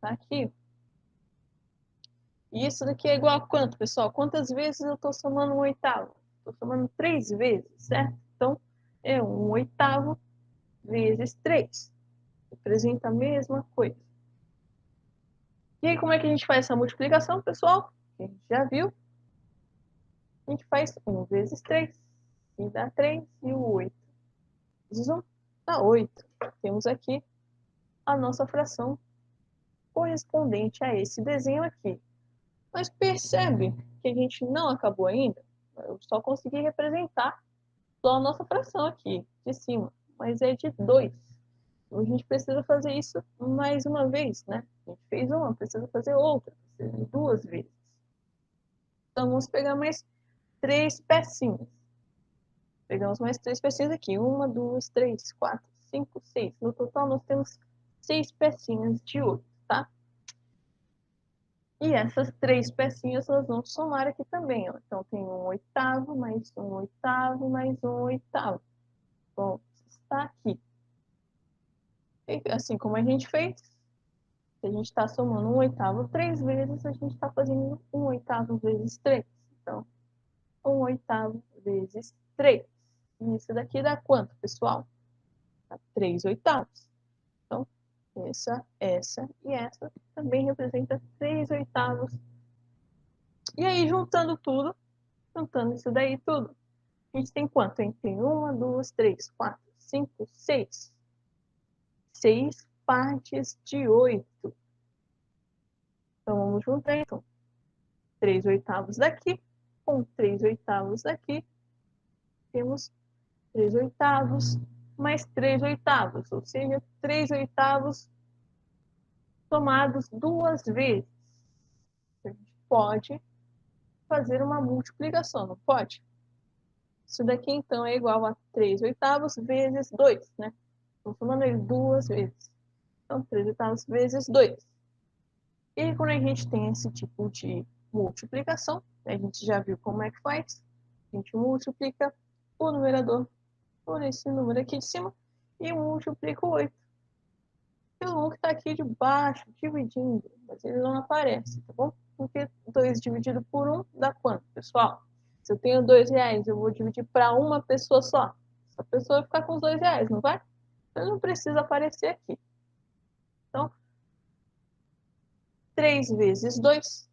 Tá aqui. E isso daqui é igual a quanto, pessoal? Quantas vezes eu estou somando 1 oitavo? Estou somando 3 vezes, certo? Então, é 1 oitavo vezes 3. Representa a mesma coisa. E aí, como é que a gente faz essa multiplicação, pessoal? A gente já viu. A gente faz 1 vezes 3, e dá 3, e o 8 vezes 1 dá 8. Temos aqui a nossa fração correspondente a esse desenho aqui. Mas percebe que a gente não acabou ainda? Eu só consegui representar só a nossa fração aqui, de cima, mas é de 2. Então, a gente precisa fazer isso mais uma vez, né? A gente fez uma, precisa fazer outra, precisa de 2 vezes. Então, vamos pegar mais 3 pecinhas. Pegamos mais 3 pecinhas aqui. 1, 2, 3, 4, 5, 6. No total, nós temos 6 pecinhas de 8, tá? E essas 3 pecinhas nós vamos somar aqui também, ó. Então, tem 1/8, mais 1/8, mais 1/8. Bom, está aqui. E assim como a gente fez, se a gente está somando 1/8 3 vezes, a gente está fazendo 1/8 vezes 3. Então, 1/8 vezes 3. E isso daqui dá quanto, pessoal? Dá 3/8. Então, essa e essa também representa 3/8. E aí, juntando tudo, juntando isso daí tudo, a gente tem quanto, hein? Tem 1, 2, 3, 4, 5, 6. 6 partes de 8. Então, vamos juntar, então. 3/8 daqui, com 3/8 daqui, temos 3/8 mais 3/8, ou seja, 3/8 somados 2 vezes. A gente pode fazer uma multiplicação, não pode? Isso daqui, então, é igual a 3/8 vezes 2, né? Estou somando ele 2 vezes. Então, 3/8 vezes 2. E aí, quando a gente tem esse tipo de multiplicação, a gente já viu como é que faz. A gente multiplica o numerador por esse número aqui de cima e multiplica o 8 pelo 1 que está aqui de baixo, dividindo, mas ele não aparece, tá bom? Porque 2 dividido por 1 dá quanto, pessoal? Se eu tenho R$2, eu vou dividir para uma pessoa só. Essa pessoa vai ficar com os R$2, não vai? Então, não precisa aparecer aqui. Então, 3 vezes 2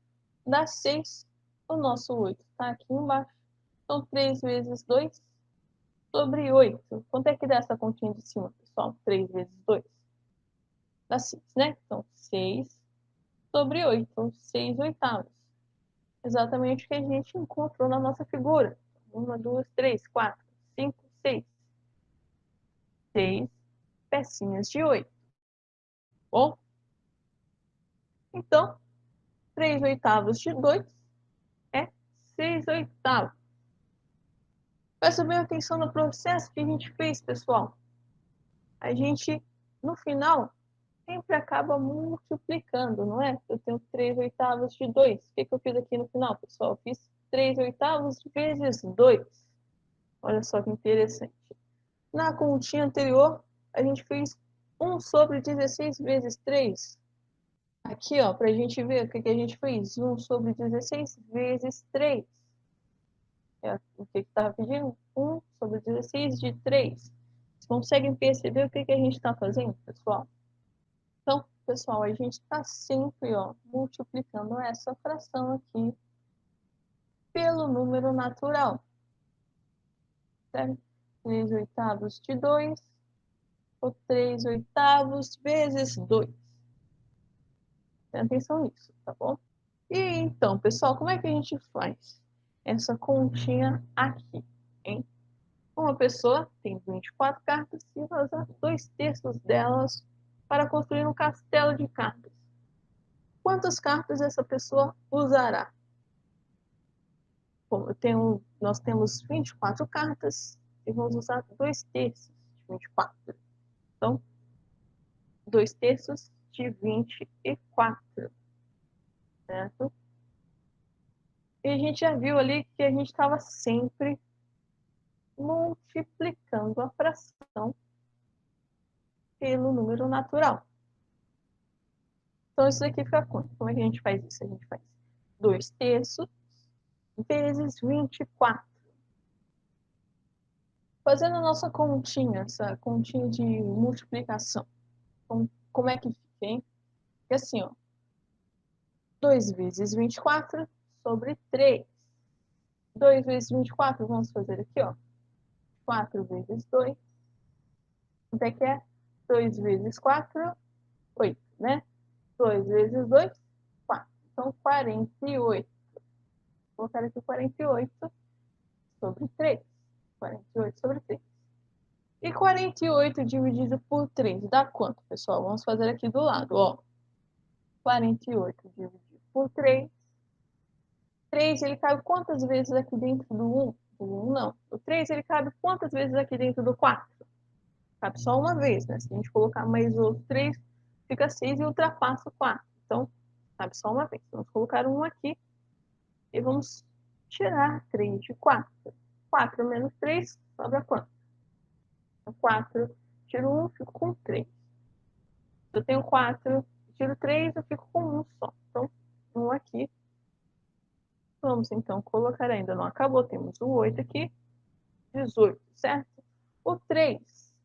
dá 6. O nosso 8 está aqui embaixo. Então, 3 vezes 2 sobre 8. Quanto é que dá essa continha de cima, pessoal? 3 vezes 2. Dá 6, né? Então, 6 sobre 8. Então, 6/8. Exatamente o que a gente encontrou na nossa figura. 1, 2, 3, 4, 5, 6. 6 pecinhas de 8. Bom? Então, 3/8 de 2 é 6/8. Presta bem atenção no processo que a gente fez, pessoal. A gente, no final, sempre acaba multiplicando, não é? Eu tenho 3/8 de 2. O que eu fiz aqui no final, pessoal? Eu fiz 3/8 vezes 2. Olha só que interessante. Na continha anterior, a gente fez 1 sobre 16 vezes 3. Aqui, ó, para a gente ver o que a gente fez. 1 sobre 16 vezes 3. O que estava pedindo? 1 sobre 16 de 3. Vocês conseguem perceber o que a gente está fazendo, pessoal? Então, pessoal, a gente está sempre, ó, multiplicando essa fração aqui pelo número natural. Certo? 3/8 de 2 ou 3/8 vezes 2. Presta atenção nisso, tá bom? E então, pessoal, como é que a gente faz essa continha aqui, hein? Uma pessoa tem 24 cartas e vai usar 2/3 delas para construir um castelo de cartas. Quantas cartas essa pessoa usará? Bom, nós temos 24 cartas e vamos usar 2/3 de 24. Então, 2/3 de 24, certo? E a gente já viu ali que a gente estava sempre multiplicando a fração pelo número natural. Então, isso aqui fica quanto? Como é que a gente faz isso? A gente faz 2/3 vezes 24. Fazendo a nossa continha, essa continha de multiplicação. Como é que fica, hein? Fica assim, ó. 2 vezes 24 sobre 3. 2 vezes 24, vamos fazer aqui, ó. 4 vezes 2. Quanto é que é? 2 vezes 4, 8, né? 2 vezes 2, 4. Então, 48. Vou colocar aqui 48 sobre 3. 48 sobre 3. E 48 dividido por 3 dá quanto, pessoal? Vamos fazer aqui do lado, ó. 48 dividido por 3. 3, ele cabe quantas vezes aqui dentro do 1? Do 1 não. O 3, ele cabe quantas vezes aqui dentro do 4? Cabe só uma vez, né? Se a gente colocar mais outro 3, fica 6 e ultrapassa o 4. Então, cabe só uma vez. Vamos colocar 1 aqui e vamos tirar 3 de 4. 4 menos 3, sobra quanto? 4, tiro 1, fico com 3. Se eu tenho 4, tiro 3, eu fico com 1 só. Então, 1 aqui. Vamos, então, colocar, ainda não acabou, temos o 8 aqui, 18, certo? O 3,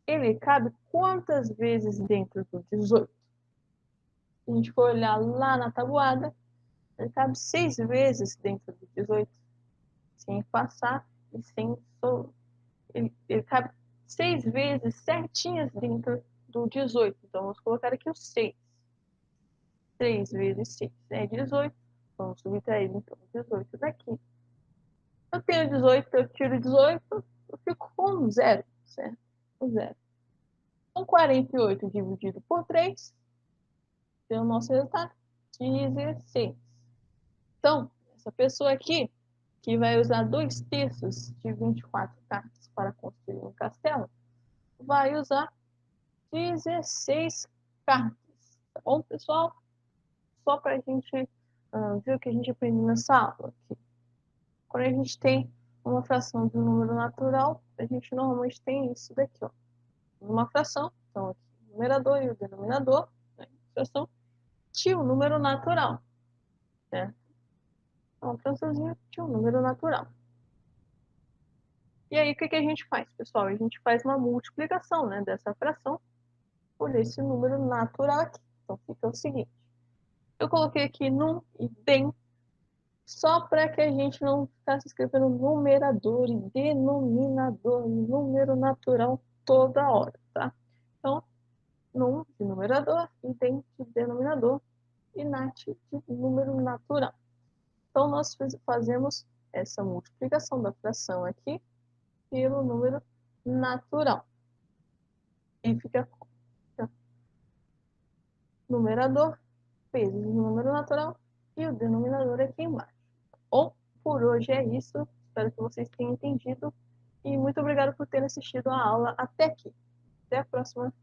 ele cabe quantas vezes dentro do 18? Se a gente for olhar lá na tabuada, ele cabe 6 vezes dentro do 18, sem passar e sem... Ele cabe 6 vezes certinhas dentro do 18. Então, vamos colocar aqui o 6. 3 vezes 6 é 18. Vamos subtrair, então, 18 daqui. Eu tenho 18, eu tiro 18, eu fico com 0, certo? 0. Então, 48 dividido por 3, tem o nosso resultado, 16. Então, essa pessoa aqui, que vai usar 2/3 de 24 cartas para construir um castelo, vai usar 16 cartas. Tá bom, pessoal? Só para a gente ver o que a gente aprende nessa aula aqui. Quando a gente tem uma fração de um número natural, a gente normalmente tem isso daqui, ó. Uma fração, então aqui o numerador e o denominador, né? Fração, que o número natural, certo? Então, uma fraçãozinha de um número natural. E aí, o que a gente faz, pessoal? A gente faz uma multiplicação, né, dessa fração por esse número natural aqui. Então, fica o seguinte. Eu coloquei aqui num e bem, só para que a gente não ficasse escrevendo numerador e denominador e número natural toda hora, tá? Então, num de numerador, e bem de denominador, e nat de número natural. Então, nós fazemos essa multiplicação da fração aqui pelo número natural. E fica numerador vezes o número natural e o denominador aqui embaixo. Bom, por hoje é isso. Espero que vocês tenham entendido. E muito obrigado por terem assistido a aula até aqui. Até a próxima.